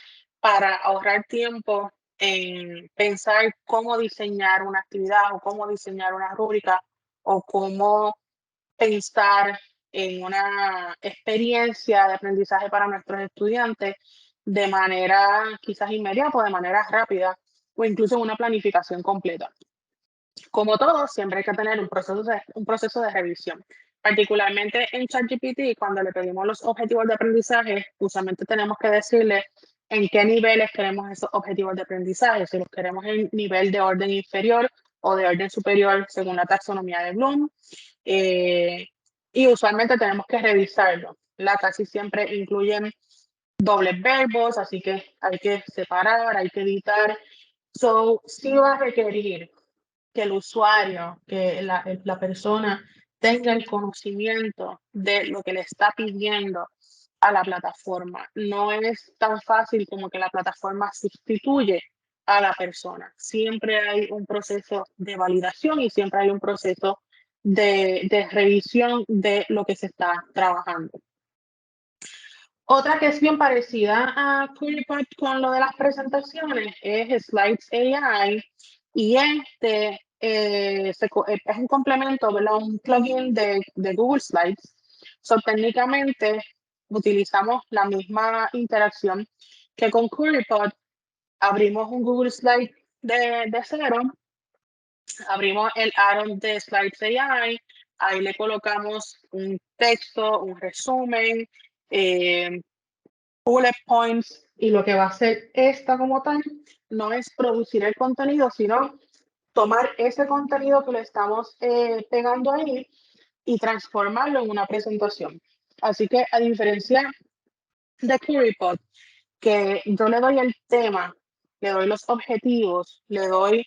para ahorrar tiempo en pensar cómo diseñar una actividad o cómo diseñar una rúbrica o cómo pensar en una experiencia de aprendizaje para nuestros estudiantes de manera quizás inmediata o de manera rápida o incluso en una planificación completa. Como todo, siempre hay que tener un proceso de revisión. Particularmente en ChatGPT, cuando le pedimos los objetivos de aprendizaje, usualmente tenemos que decirle en qué niveles queremos esos objetivos de aprendizaje, si los queremos en nivel de orden inferior o de orden superior según la taxonomía de Bloom. Y usualmente tenemos que revisarlo. Casi siempre incluyen dobles verbos, así que hay que separar, hay que editar. Sí va a requerir que el usuario, que la persona tenga el conocimiento de lo que le está pidiendo a la plataforma. No es tan fácil como que la plataforma sustituye a la persona. Siempre hay un proceso de validación y siempre hay un proceso de revisión de lo que se está trabajando. Otra que es bien parecida a QueryPod con lo de las presentaciones es Slides AI y es un complemento, ¿verdad? Un plugin de Google Slides. Técnicamente utilizamos la misma interacción que con QueryPod. Abrimos un Google Slide de cero, abrimos el add-on de Slides AI, ahí le colocamos un texto, un resumen, bullet points, y lo que va a hacer esta como tal no es producir el contenido, sino tomar ese contenido que le estamos pegando ahí y transformarlo en una presentación. Así que a diferencia de QueryPod, que yo le doy el tema, le doy los objetivos, le doy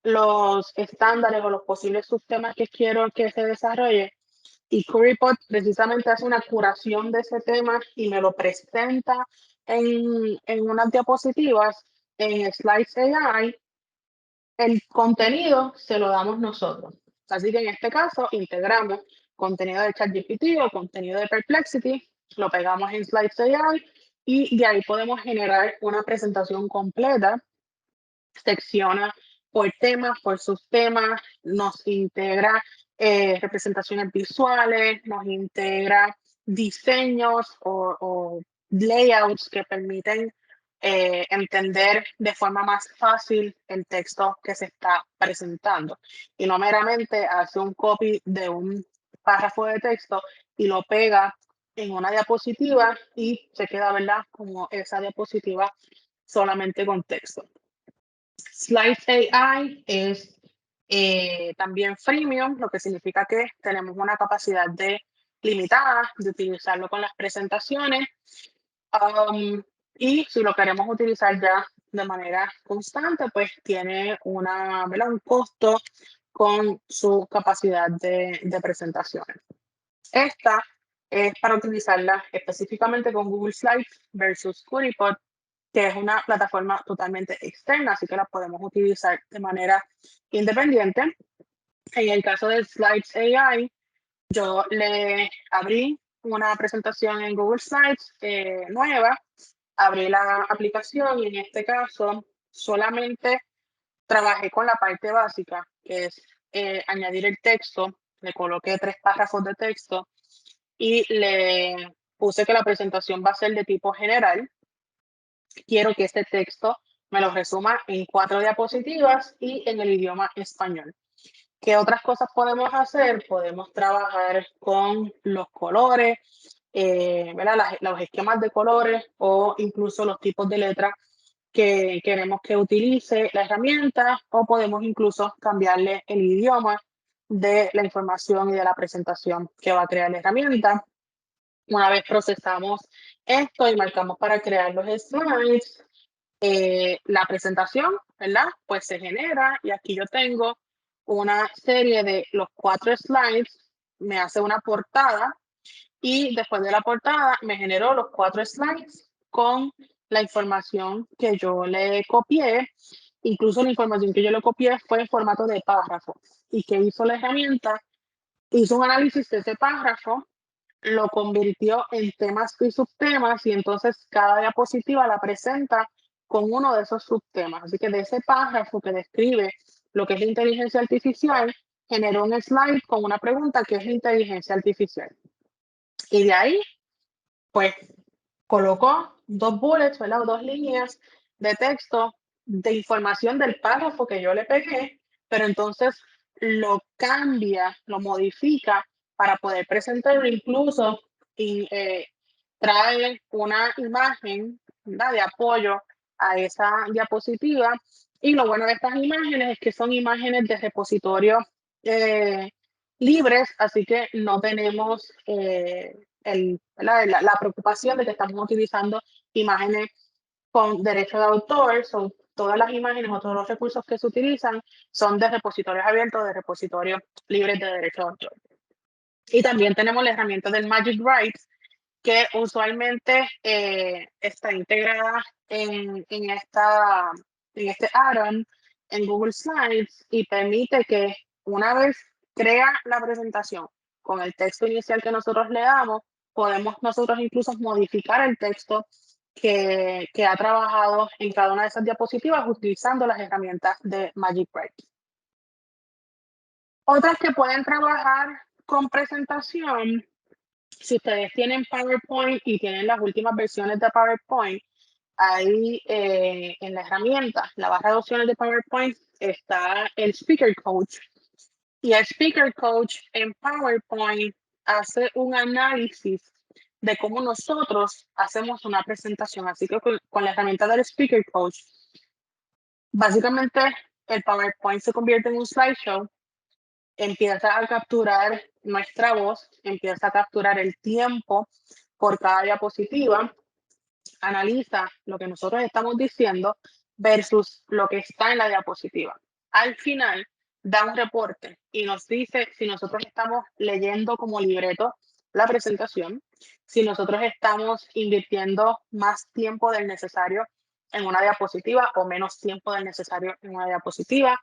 los estándares o los posibles subtemas que quiero que se desarrolle, y QueryPod precisamente hace una curación de ese tema y me lo presenta en unas diapositivas. En Slides AI, el contenido se lo damos nosotros. Así que en este caso integramos contenido de ChatGPT o contenido de Perplexity, lo pegamos en Slides AI y de ahí podemos generar una presentación completa, secciona por temas, por subtemas, nos integra representaciones visuales, nos integra diseños o layouts que permiten entender de forma más fácil el texto que se está presentando. Y no meramente hace un copy de un párrafo de texto y lo pega en una diapositiva y se queda, ¿verdad? Como esa diapositiva solamente con texto. Slides AI es también freemium, lo que significa que tenemos una capacidad limitada de utilizarlo con las presentaciones. Y si lo queremos utilizar ya de manera constante, pues tiene ¿verdad? Un costo con su capacidad de presentaciones. Esta es para utilizarla específicamente con Google Slides versus QueryPod, que es una plataforma totalmente externa, así que la podemos utilizar de manera independiente. En el caso de Slides AI, yo le abrí una presentación en Google Slides nueva, abrí la aplicación y en este caso solamente trabajé con la parte básica, que es añadir el texto. Le coloqué 3 párrafos de texto y le puse que la presentación va a ser de tipo general. Quiero que este texto me lo resuma en 4 diapositivas y en el idioma español. ¿Qué otras cosas podemos hacer? Podemos trabajar con los colores, ¿verdad? Los esquemas de colores o incluso los tipos de letras que queremos que utilice la herramienta, o podemos incluso cambiarle el idioma de la información y de la presentación que va a crear la herramienta. Una vez procesamos esto y marcamos para crear los slides, la presentación, ¿verdad? Pues se genera y aquí yo tengo una serie de los 4 slides, me hace una portada y después de la portada me generó los 4 slides con la información que yo le copié. Incluso la información que yo le copié fue en formato de párrafo. ¿Y qué hizo la herramienta? Hizo un análisis de ese párrafo, lo convirtió en temas y subtemas y entonces cada diapositiva la presenta con uno de esos subtemas. Así que de ese párrafo que describe lo que es la inteligencia artificial, generó un slide con una pregunta que es la inteligencia artificial. Y de ahí, pues, colocó 2 bullets, ¿verdad? O 2 líneas de texto de información del párrafo que yo le pegué, pero entonces lo cambia, lo modifica para poder presentarlo incluso y trae una imagen, ¿verdad? De apoyo a esa diapositiva. Y lo bueno de estas imágenes es que son imágenes de repositorio libres, así que no tenemos la preocupación de que estamos utilizando imágenes con derecho de autor. Son todas las imágenes o todos los recursos que se utilizan son de repositorios abiertos, de repositorios libres de derecho de autor. Y también tenemos la herramienta del Magic Write, que usualmente está integrada en este add-on en Google Slides y permite que una vez crea la presentación con el texto inicial que nosotros le damos, podemos nosotros incluso modificar el texto que ha trabajado en cada una de esas diapositivas utilizando las herramientas de Magic Write. Otras que pueden trabajar con presentación, si ustedes tienen PowerPoint y tienen las últimas versiones de PowerPoint, ahí en la herramienta, la barra de opciones de PowerPoint, está el Speaker Coach. Y el Speaker Coach en PowerPoint hace un análisis de cómo nosotros hacemos una presentación. Así que con la herramienta del Speaker Coach, básicamente el PowerPoint se convierte en un slideshow, empieza a capturar nuestra voz, empieza a capturar el tiempo por cada diapositiva, analiza lo que nosotros estamos diciendo versus lo que está en la diapositiva. Al final, da un reporte y nos dice si nosotros estamos leyendo como libreto la presentación, si nosotros estamos invirtiendo más tiempo del necesario en una diapositiva o menos tiempo del necesario en una diapositiva,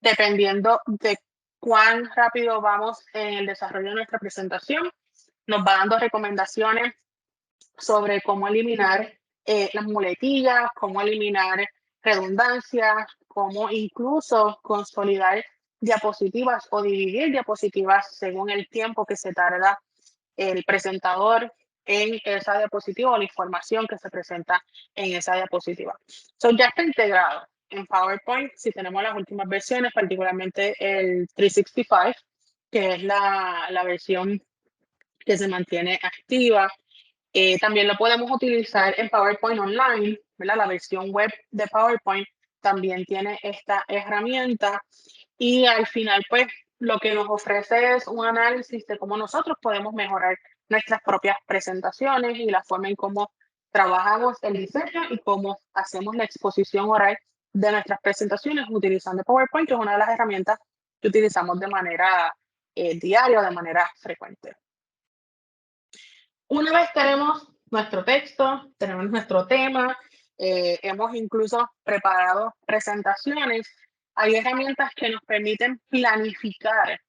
dependiendo de cuán rápido vamos en el desarrollo de nuestra presentación. Nos va dando recomendaciones sobre cómo eliminar las muletillas, cómo eliminar redundancias, cómo incluso consolidar diapositivas o dividir diapositivas según el tiempo que se tarda el presentador en esa diapositiva o la información que se presenta en esa diapositiva. Ya está integrado en PowerPoint si tenemos las últimas versiones, particularmente el 365, que es la versión que se mantiene activa. También lo podemos utilizar en PowerPoint Online, ¿verdad? La versión web de PowerPoint también tiene esta herramienta y al final, pues, lo que nos ofrece es un análisis de cómo nosotros podemos mejorar nuestras propias presentaciones y la forma en cómo trabajamos el diseño y cómo hacemos la exposición oral de nuestras presentaciones utilizando PowerPoint, que es una de las herramientas que utilizamos de manera diaria o de manera frecuente. Una vez tenemos nuestro texto, tenemos nuestro tema, hemos incluso preparado presentaciones, hay herramientas que nos permiten planificar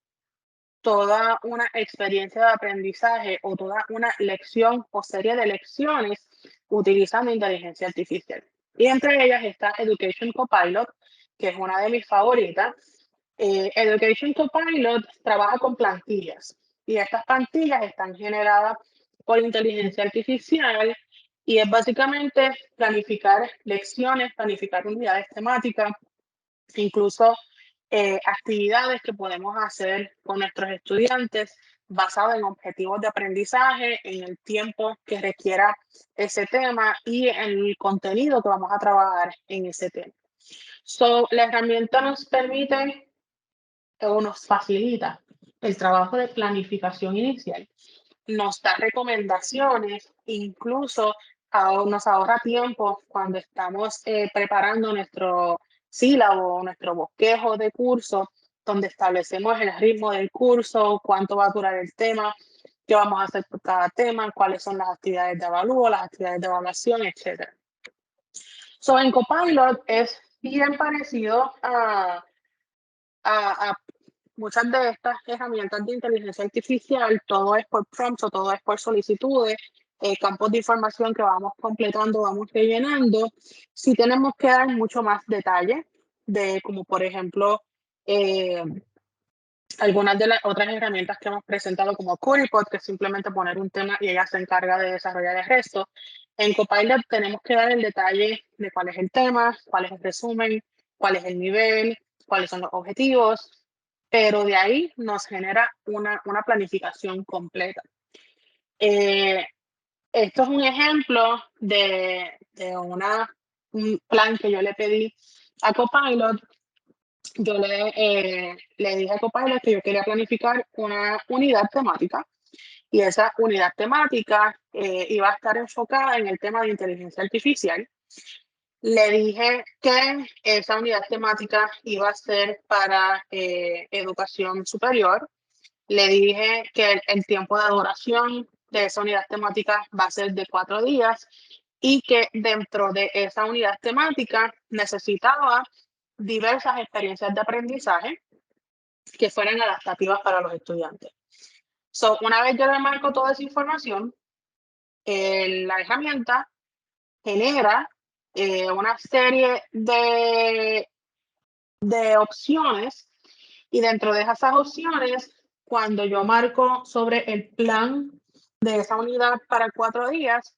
toda una experiencia de aprendizaje o toda una lección o serie de lecciones utilizando inteligencia artificial. Y entre ellas está Education Copilot, que es una de mis favoritas. Education Copilot trabaja con plantillas y estas plantillas están generadas por inteligencia artificial y es básicamente planificar lecciones, planificar unidades temáticas, incluso actividades que podemos hacer con nuestros estudiantes basadas en objetivos de aprendizaje, en el tiempo que requiera ese tema y en el contenido que vamos a trabajar en ese tema. La herramienta nos permite o nos facilita el trabajo de planificación inicial, nos da recomendaciones, incluso nos ahorra tiempo cuando estamos preparando nuestro sílabo, nuestro bosquejo de curso, donde establecemos el ritmo del curso, cuánto va a durar el tema, qué vamos a hacer por cada tema, cuáles son las actividades de avalúo, las actividades de evaluación, etc. En Copilot es bien parecido a muchas de estas herramientas de inteligencia artificial, todo es por prompts o todo es por solicitudes, campos de información que vamos completando, vamos rellenando. Sí tenemos que dar mucho más detalle de como por ejemplo algunas de las otras herramientas que hemos presentado como Currypod, que es simplemente poner un tema y ella se encarga de desarrollar el resto. En Copilot tenemos que dar el detalle de cuál es el tema, cuál es el resumen, cuál es el nivel, cuáles son los objetivos, pero de ahí nos genera una planificación completa. Esto es un ejemplo de un plan que yo le pedí a Copilot. Yo le dije a Copilot que yo quería planificar una unidad temática y esa unidad temática iba a estar enfocada en el tema de inteligencia artificial. Le dije que esa unidad temática iba a ser para educación superior. Le dije que el tiempo de duración de esa unidad temática va a ser de 4 días y que dentro de esa unidad temática necesitaba diversas experiencias de aprendizaje que fueran adaptativas para los estudiantes. Una vez yo le marco toda esa información, la herramienta genera una serie de opciones y dentro de esas opciones, cuando yo marco sobre el plan de esa unidad para 4 días,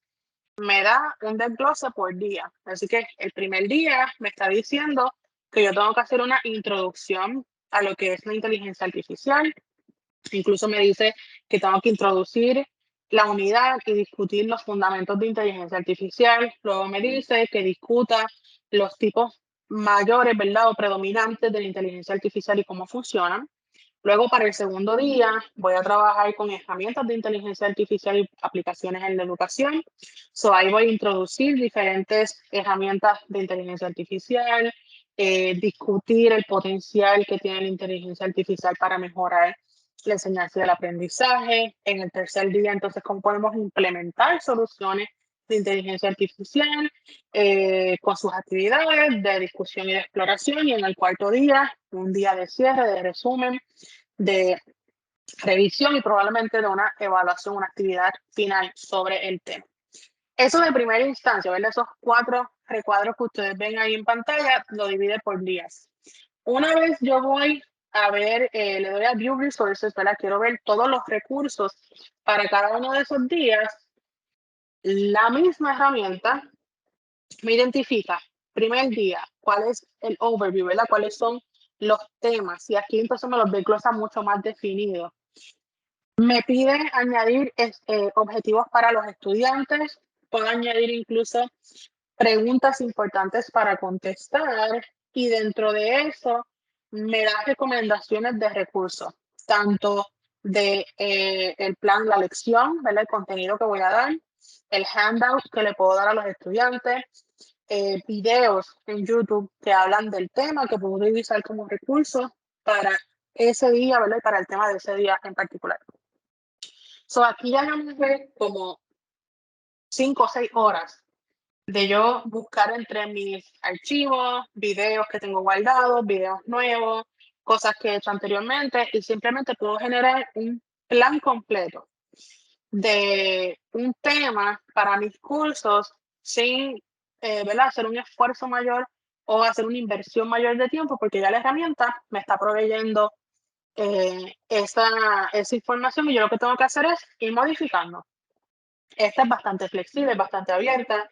me da un desglose por día. Así que el primer día me está diciendo que yo tengo que hacer una introducción a lo que es la inteligencia artificial. Incluso me dice que tengo que introducir la unidad y discutir los fundamentos de inteligencia artificial. Luego me dice que discuta los tipos mayores, ¿verdad? O predominantes de la inteligencia artificial y cómo funcionan. Luego, para el segundo día, voy a trabajar con herramientas de inteligencia artificial y aplicaciones en la educación. Ahí voy a introducir diferentes herramientas de inteligencia artificial, discutir el potencial que tiene la inteligencia artificial para mejorar la enseñanza y el aprendizaje. En el tercer día, entonces, cómo podemos implementar soluciones de inteligencia artificial con sus actividades de discusión y de exploración. Y en el cuarto día, un día de cierre, de resumen, de revisión y probablemente de una evaluación, una actividad final sobre el tema. Eso de primera instancia, ¿verdad? Esos 4 recuadros que ustedes ven ahí en pantalla, lo divide por días. Una vez yo voy a ver, le doy a View Resources, ¿verdad? Quiero ver todos los recursos para cada uno de esos días. La misma herramienta me identifica, primer día, cuál es el overview, ¿verdad? Cuáles son los temas. Y aquí entonces me los desglosa mucho más definido. Me pide añadir objetivos para los estudiantes. Puedo añadir incluso preguntas importantes para contestar y dentro de eso me da recomendaciones de recursos, tanto de el plan, la lección, ¿verdad? El contenido que voy a dar, el handout que le puedo dar a los estudiantes, videos en YouTube que hablan del tema que puedo utilizar como recurso para ese día, ¿verdad? Y para el tema de ese día en particular. Aquí ya vamos a ver como 5 o 6 horas de yo buscar entre mis archivos, videos que tengo guardados, videos nuevos, cosas que he hecho anteriormente y simplemente puedo generar un plan completo de un tema para mis cursos sin ¿verdad? Hacer un esfuerzo mayor o hacer una inversión mayor de tiempo porque ya la herramienta me está proveyendo esa información y yo lo que tengo que hacer es ir modificando. Esta es bastante flexible, bastante abierta,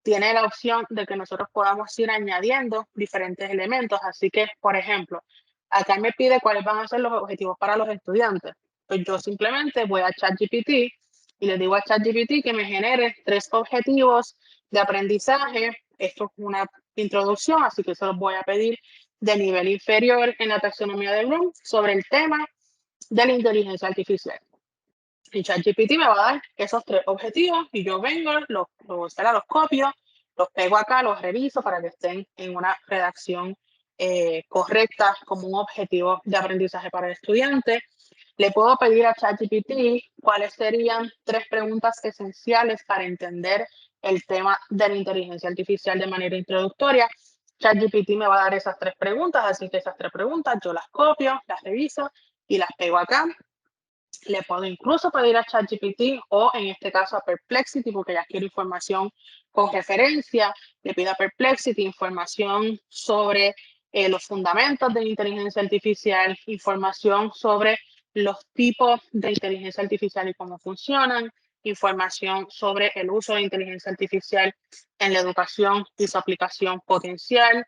tiene la opción de que nosotros podamos ir añadiendo diferentes elementos. Así que, por ejemplo, acá me pide cuáles van a ser los objetivos para los estudiantes. Pues yo simplemente voy a ChatGPT y le digo a ChatGPT que me genere 3 objetivos de aprendizaje. Esto es una introducción, así que se los voy a pedir de nivel inferior en la taxonomía de Bloom sobre el tema de la inteligencia artificial. Y ChatGPT me va a dar esos 3 objetivos y yo vengo, los copio, los pego acá, los reviso para que estén en una redacción correcta como un objetivo de aprendizaje para el estudiante. Le puedo pedir a ChatGPT cuáles serían 3 preguntas esenciales para entender el tema de la inteligencia artificial de manera introductoria. ChatGPT me va a dar esas 3 preguntas, así que esas 3 preguntas yo las copio, las reviso y las pego acá. Le puedo incluso pedir a ChatGPT o en este caso a Perplexity porque ya quiero información con referencia. Le pido a Perplexity información sobre los fundamentos de la inteligencia artificial, información sobre los tipos de inteligencia artificial y cómo funcionan, información sobre el uso de inteligencia artificial en la educación y su aplicación potencial.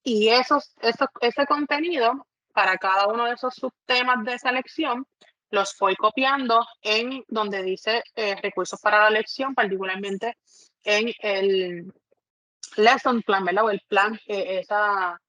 Y ese contenido para cada uno de esos subtemas de esa lección los voy copiando en donde dice recursos para la lección, particularmente en el lesson plan, ¿verdad? O el plan, esa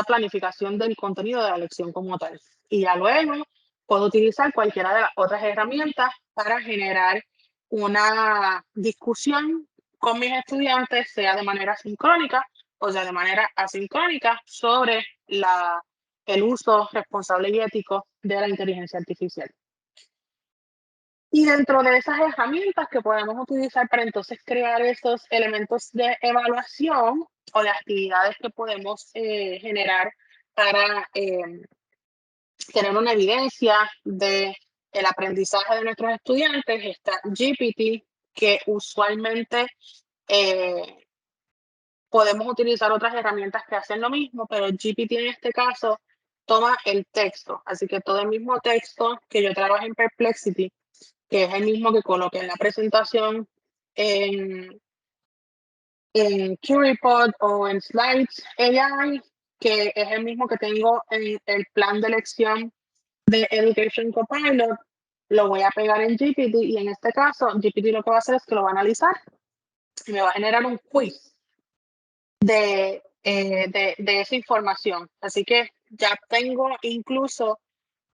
planificación del contenido de la lección como tal. Y ya luego puedo utilizar cualquiera de las otras herramientas para generar una discusión con mis estudiantes, sea de manera sincrónica o sea de manera asincrónica, sobre el uso responsable y ético de la inteligencia artificial. Y dentro de esas herramientas que podemos utilizar para entonces crear esos elementos de evaluación o de actividades que podemos generar para tener una evidencia de el aprendizaje de nuestros estudiantes, está GPT, que usualmente podemos utilizar otras herramientas que hacen lo mismo, pero GPT en este caso toma el texto. Así que todo el mismo texto que yo trabajo en Perplexity, que es el mismo que coloqué en la presentación en QReport o en Slides AI, que es el mismo que tengo en el plan de lección de Education Copilot, lo voy a pegar en GPT y en este caso GPT lo que va a hacer es que lo va a analizar y me va a generar un quiz de esa información. Así que ya tengo incluso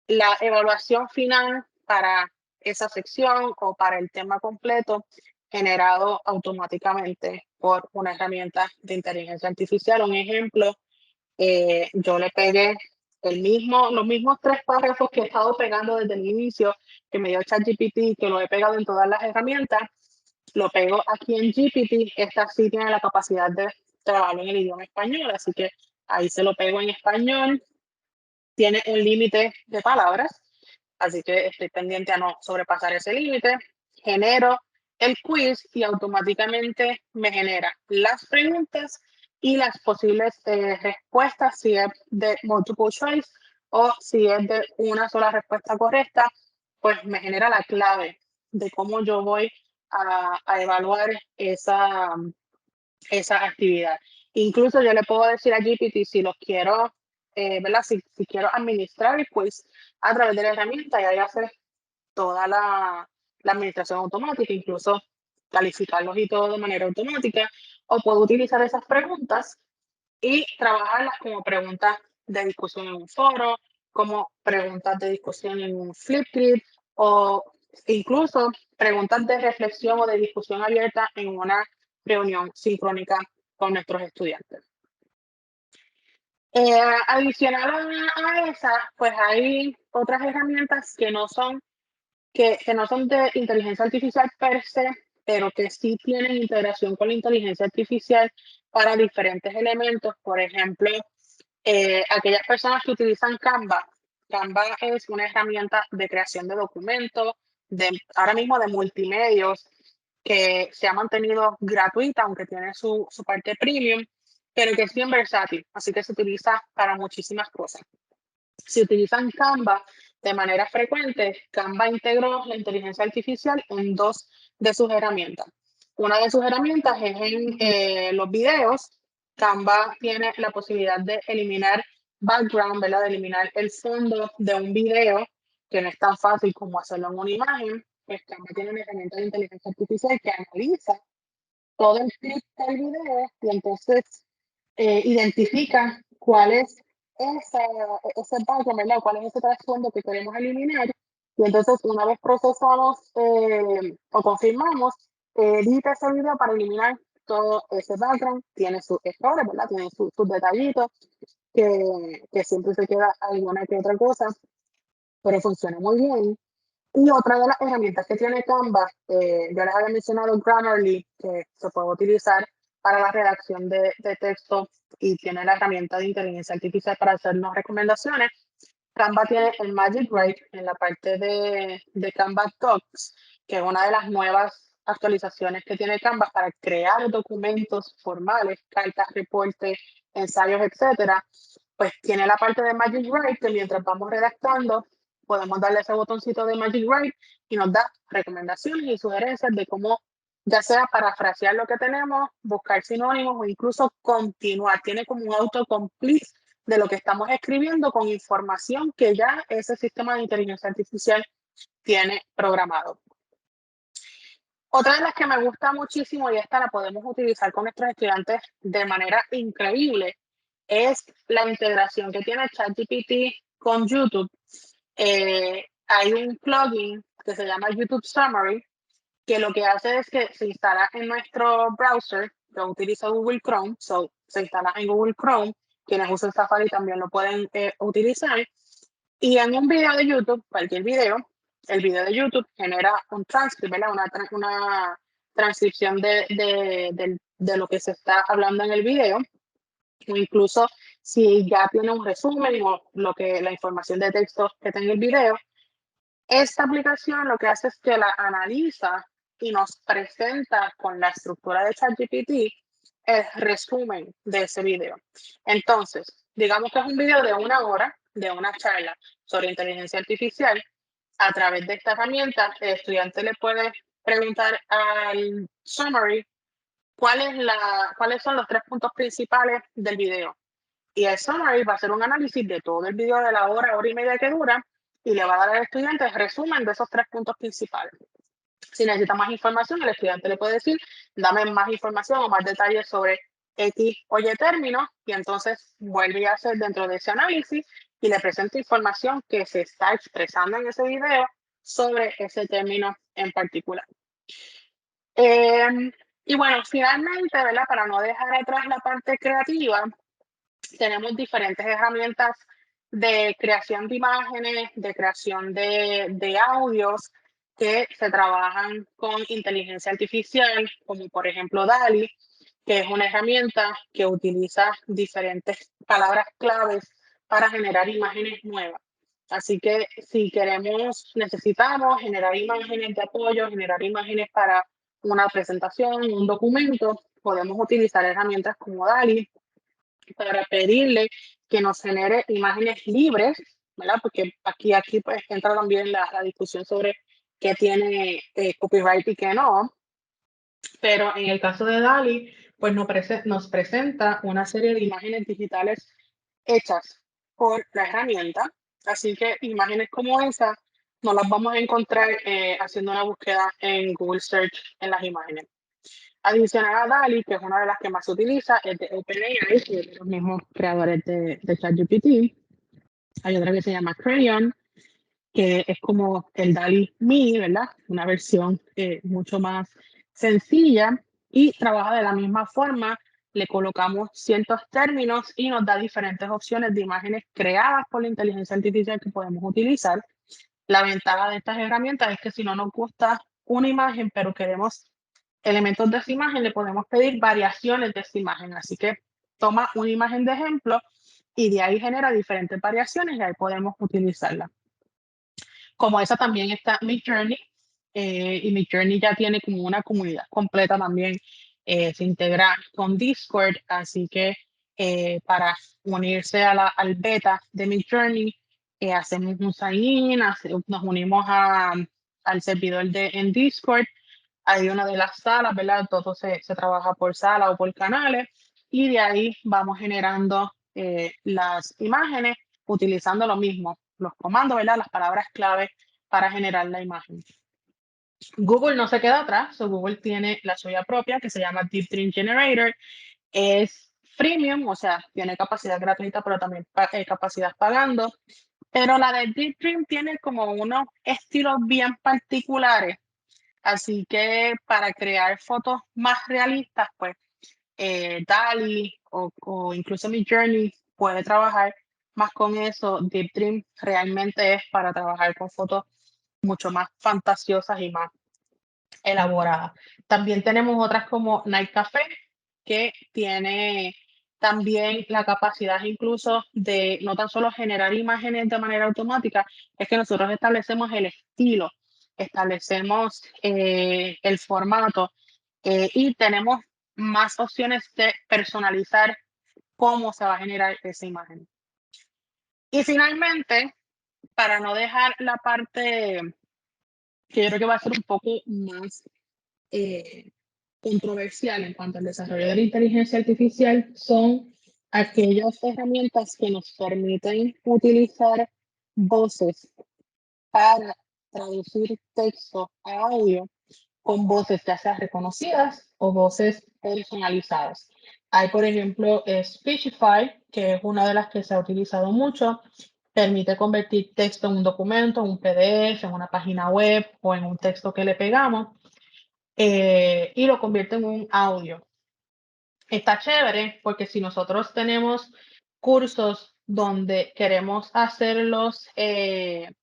la evaluación final para esa sección o para el tema completo generado automáticamente por una herramienta de inteligencia artificial. Un ejemplo, yo le pegué los mismos 3 párrafos que he estado pegando desde el inicio, que me dio ChatGPT, que lo he pegado en todas las herramientas, lo pego aquí en GPT. Esta sí tiene la capacidad de trabajarlo en el idioma español, así que ahí se lo pego en español. Tiene un límite de palabras, así que estoy pendiente a no sobrepasar ese límite. Genero el quiz y automáticamente me genera las preguntas y las posibles respuestas, si es de multiple choice o si es de una sola respuesta correcta, pues me genera la clave de cómo yo voy a evaluar esa actividad. Incluso yo le puedo decir a GPT si los quiero, ¿verdad? Si quiero administrar el quiz a través de la herramienta y ahí hacer toda la administración automática, incluso calificarlos y todo de manera automática, o puedo utilizar esas preguntas y trabajarlas como preguntas de discusión en un foro, como preguntas de discusión en un Flipgrid o incluso preguntas de reflexión o de discusión abierta en una reunión sincrónica con nuestros estudiantes. Adicional a esa, pues hay otras herramientas que no son de inteligencia artificial per se, pero que sí tienen integración con la inteligencia artificial para diferentes elementos. Por ejemplo, aquellas personas que utilizan Canva. Canva es una herramienta de creación de documentos, ahora mismo de multimedios, que se ha mantenido gratuita, aunque tiene su parte premium, pero que es bien versátil, así que se utiliza para muchísimas cosas. Si utilizan Canva de manera frecuente, Canva integró la inteligencia artificial en 2 de sus herramientas. Una de sus herramientas es en los videos. Canva tiene la posibilidad de eliminar background, ¿verdad? De eliminar el fondo de un video, que no es tan fácil como hacerlo en una imagen. Pues Canva tiene una herramienta de inteligencia artificial que analiza todo el clip del video y entonces identifica cuál es ese background, ¿verdad? ¿Cuál es ese trasfondo que queremos eliminar? Y entonces, una vez procesamos o confirmamos, edita ese video para eliminar todo ese background. Tiene sus errores, ¿verdad? Tiene sus detallitos, que siempre se queda alguna que otra cosa, pero funciona muy bien. Y otra de las herramientas que tiene Canva, yo les había mencionado Grammarly, que se puede utilizar para la redacción de texto y tiene la herramienta de inteligencia artificial para hacernos recomendaciones. Canva tiene el Magic Write en la parte de Canva Docs, que es una de las nuevas actualizaciones que tiene Canva para crear documentos formales, cartas, reportes, ensayos, etcétera. Pues tiene la parte de Magic Write que mientras vamos redactando podemos darle ese botoncito de Magic Write y nos da recomendaciones y sugerencias de cómo, ya sea parafrasear lo que tenemos, buscar sinónimos o incluso continuar. Tiene como un autocomplete de lo que estamos escribiendo con información que ya ese sistema de inteligencia artificial tiene programado. Otra de las que me gusta muchísimo, y esta la podemos utilizar con nuestros estudiantes de manera increíble, es la integración que tiene ChatGPT con YouTube. Hay un plugin que se llama YouTube Summary, que lo que hace es que se instala en nuestro browser. Yo utilizo Google Chrome, se instala en Google Chrome. Quienes usan Safari también lo pueden utilizar. Y en un video de YouTube, cualquier video, el video de YouTube genera un transcript, ¿verdad? Una transcripción de lo que se está hablando en el video, o incluso si ya tiene un resumen o la información de texto que tenga el video. Esta aplicación lo que hace es que la analiza y nos presenta con la estructura de ChatGPT el resumen de ese video. Entonces, digamos que es un video de 1 hora de una charla sobre inteligencia artificial. A través de esta herramienta, el estudiante le puede preguntar al summary cuáles son los 3 puntos principales del video. Y el summary va a hacer un análisis de todo el video de la hora y media que dura y le va a dar al estudiante el resumen de esos 3 puntos principales. Si necesita más información, el estudiante le puede decir, dame más información o más detalles sobre X o Y términos, y entonces vuelve a hacer dentro de ese análisis y le presenta información que se está expresando en ese video sobre ese término en particular. Y bueno, finalmente, ¿verdad? Para no dejar atrás la parte creativa, tenemos diferentes herramientas de creación de imágenes, de creación de audios que se trabajan con inteligencia artificial, como por ejemplo DALL-E, que es una herramienta que utiliza diferentes palabras claves para generar imágenes nuevas. Así que si necesitamos generar imágenes de apoyo, generar imágenes para una presentación, un documento, podemos utilizar herramientas como DALL-E para pedirle que nos genere imágenes libres, ¿verdad? Porque aquí pues entra también la discusión sobre qué tiene copyright y qué no. Pero en el caso de DALL-E, pues nos presenta una serie de imágenes digitales hechas por la herramienta. Así que imágenes como esa no las vamos a encontrar haciendo una búsqueda en Google Search en las imágenes. Adicional a DALL-E, que es una de las que más se utiliza, es de OpenAI, que es de los mismos creadores de ChatGPT. Hay otra que se llama Crayon, que es como el DALL-E Mini, ¿verdad? Una versión mucho más sencilla y trabaja de la misma forma. Le colocamos ciertos términos y nos da diferentes opciones de imágenes creadas por la inteligencia artificial que podemos utilizar. La ventaja de estas herramientas es que si no nos gusta una imagen, pero queremos elementos de esa imagen, le podemos pedir variaciones de esa imagen. Así que toma una imagen de ejemplo y de ahí genera diferentes variaciones y ahí podemos utilizarla. Como esa también está Midjourney, y Midjourney ya tiene como una comunidad completa también. Se integra con Discord, así que para unirse al beta de Midjourney, hacemos un sign-in, nos unimos al servidor en Discord. Hay una de las salas, ¿verdad? Todo se trabaja por sala o por canales y de ahí vamos generando las imágenes utilizando lo mismo, los comandos, ¿verdad? Las palabras clave para generar la imagen. Google no se queda atrás, Google tiene la suya propia que se llama Deep Dream Generator. Es freemium, o sea, tiene capacidad gratuita, pero también capacidad pagando. Pero la de Deep Dream tiene como unos estilos bien particulares. Así que para crear fotos más realistas, pues DALL-E o incluso Midjourney puede trabajar más con eso. Deep Dream realmente es para trabajar con fotos mucho más fantasiosas y más elaboradas. También tenemos otras como Night Café, que tiene también la capacidad incluso de no tan solo generar imágenes de manera automática, es que nosotros establecemos el estilo, establecemos el formato y tenemos más opciones de personalizar cómo se va a generar esa imagen. Y finalmente, para no dejar la parte que yo creo que va a ser un poco más eh, controversial en cuanto al desarrollo de la inteligencia artificial, son aquellas herramientas que nos permiten utilizar voces para traducir texto a audio con voces ya sea reconocidas o voces personalizadas. Hay, por ejemplo, Speechify, que es una de las que se ha utilizado mucho. Permite convertir texto en un documento, en un PDF, en una página web o en un texto que le pegamos y lo convierte en un audio. Está chévere porque si nosotros tenemos cursos donde queremos hacerlos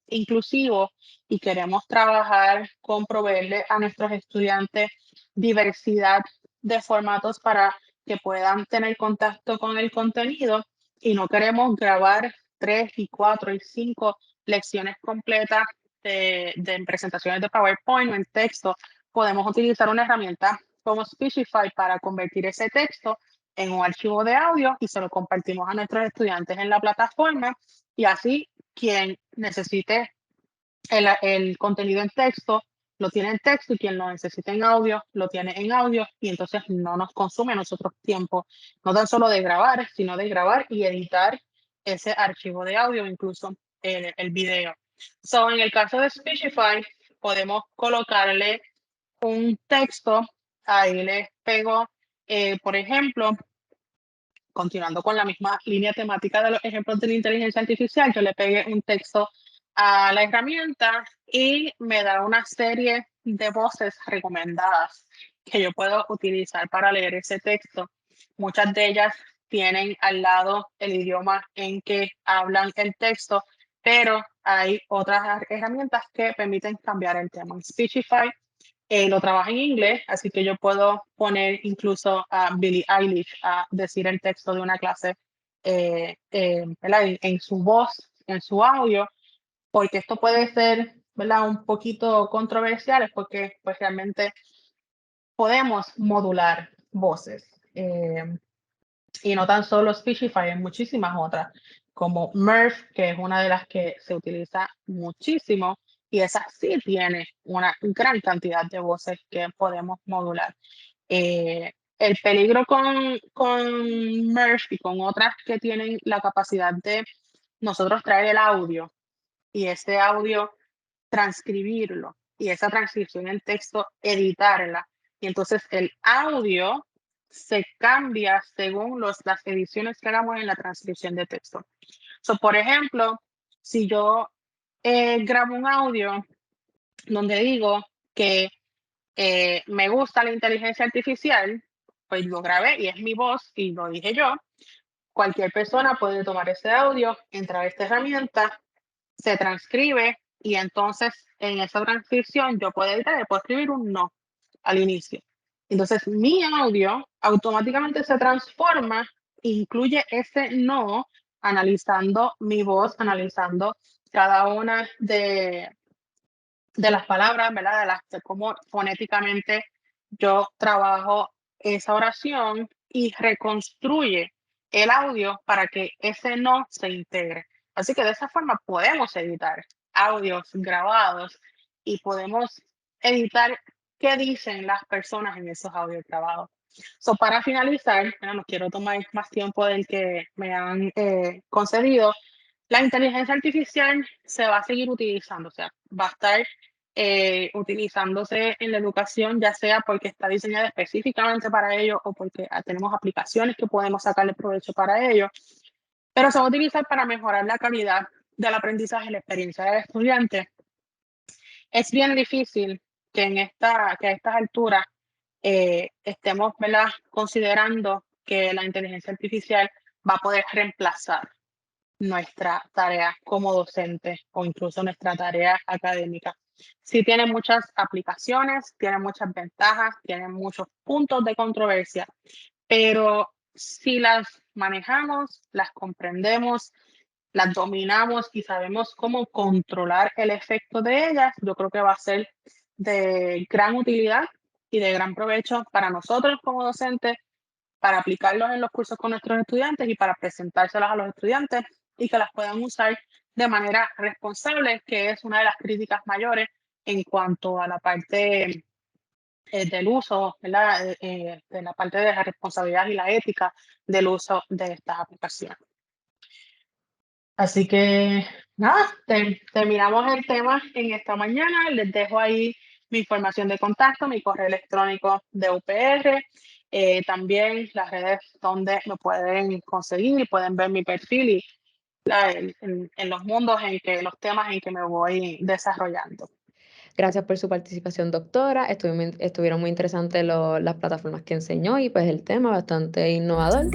inclusivos y queremos trabajar con proveerle a nuestros estudiantes diversidad de formatos para que puedan tener contacto con el contenido y no queremos grabar 3 y 4 y 5 lecciones completas de presentaciones de PowerPoint o en texto, podemos utilizar una herramienta como Speechify para convertir ese texto en un archivo de audio y se lo compartimos a nuestros estudiantes en la plataforma y así quien necesite el contenido en texto lo tiene en texto y quien lo necesite en audio lo tiene en audio y entonces no nos consume a nosotros tiempo, no tan solo de grabar, sino de grabar y editar ese archivo de audio, incluso el video. So, en el caso de Speechify, podemos colocarle un texto, ahí les pego, por ejemplo, continuando con la misma línea temática de los ejemplos de la inteligencia artificial, yo le pegué un texto a la herramienta y me da una serie de voces recomendadas que yo puedo utilizar para leer ese texto. Muchas de ellas tienen al lado el idioma en que hablan el texto, pero hay otras herramientas que permiten cambiar el tema. Speechify lo trabaja en inglés, así que yo puedo poner incluso a Billie Eilish a decir el texto de una clase ¿verdad? En su voz, en su audio, porque esto puede ser, ¿verdad? Un poquito controversial, es porque pues realmente podemos modular voces. Y no tan solo Speechify, hay muchísimas otras, como Murph, que es una de las que se utiliza muchísimo, y esa sí tiene una gran cantidad de voces que podemos modular. El peligro con Murph y con otras que tienen la capacidad de nosotros traer el audio y ese audio transcribirlo y esa transcripción en texto editarla. Y entonces el audio se cambia según las ediciones que hagamos en la transcripción de texto. So, por ejemplo, si yo grabo un audio donde digo que me gusta la inteligencia artificial, pues lo grabé y es mi voz y lo dije yo. Cualquier persona puede tomar ese audio, entrar a esta herramienta, se transcribe y entonces en esa transcripción yo puedo editar, puedo escribir un no al inicio. Entonces mi audio automáticamente se transforma, incluye ese no, analizando mi voz, analizando cada una de las palabras, ¿verdad? De cómo fonéticamente yo trabajo esa oración y reconstruye el audio para que ese no se integre. Así que de esa forma podemos editar audios grabados y podemos editar qué dicen las personas en esos audios grabados. So, para finalizar, no quiero tomar más tiempo del que me han concedido. La inteligencia artificial se va a seguir utilizando, o sea, va a estar utilizándose en la educación, ya sea porque está diseñada específicamente para ello o porque tenemos aplicaciones que podemos sacarle provecho para ello, pero se va a utilizar para mejorar la calidad del aprendizaje y la experiencia del estudiante. Es bien difícil que, que a estas alturas estemos, ¿verdad?, considerando que la inteligencia artificial va a poder reemplazar nuestra tarea como docente o incluso nuestra tarea académica. Sí tiene muchas aplicaciones, tiene muchas ventajas, tiene muchos puntos de controversia, pero si las manejamos, las comprendemos, las dominamos y sabemos cómo controlar el efecto de ellas, yo creo que va a ser de gran utilidad y de gran provecho para nosotros como docentes, para aplicarlos en los cursos con nuestros estudiantes y para presentárselas a los estudiantes y que las puedan usar de manera responsable, que es una de las críticas mayores en cuanto a la parte del uso, ¿verdad? De la parte de la responsabilidad y la ética del uso de estas aplicaciones. Así que nada, terminamos el tema en esta mañana. Les dejo ahí mi información de contacto, mi correo electrónico de UPR, también las redes donde me pueden conseguir, pueden ver mi perfil y en los mundos en que, los temas en que me voy desarrollando. Gracias por su participación, doctora. Estuvieron muy interesantes las plataformas que enseñó y pues el tema bastante innovador.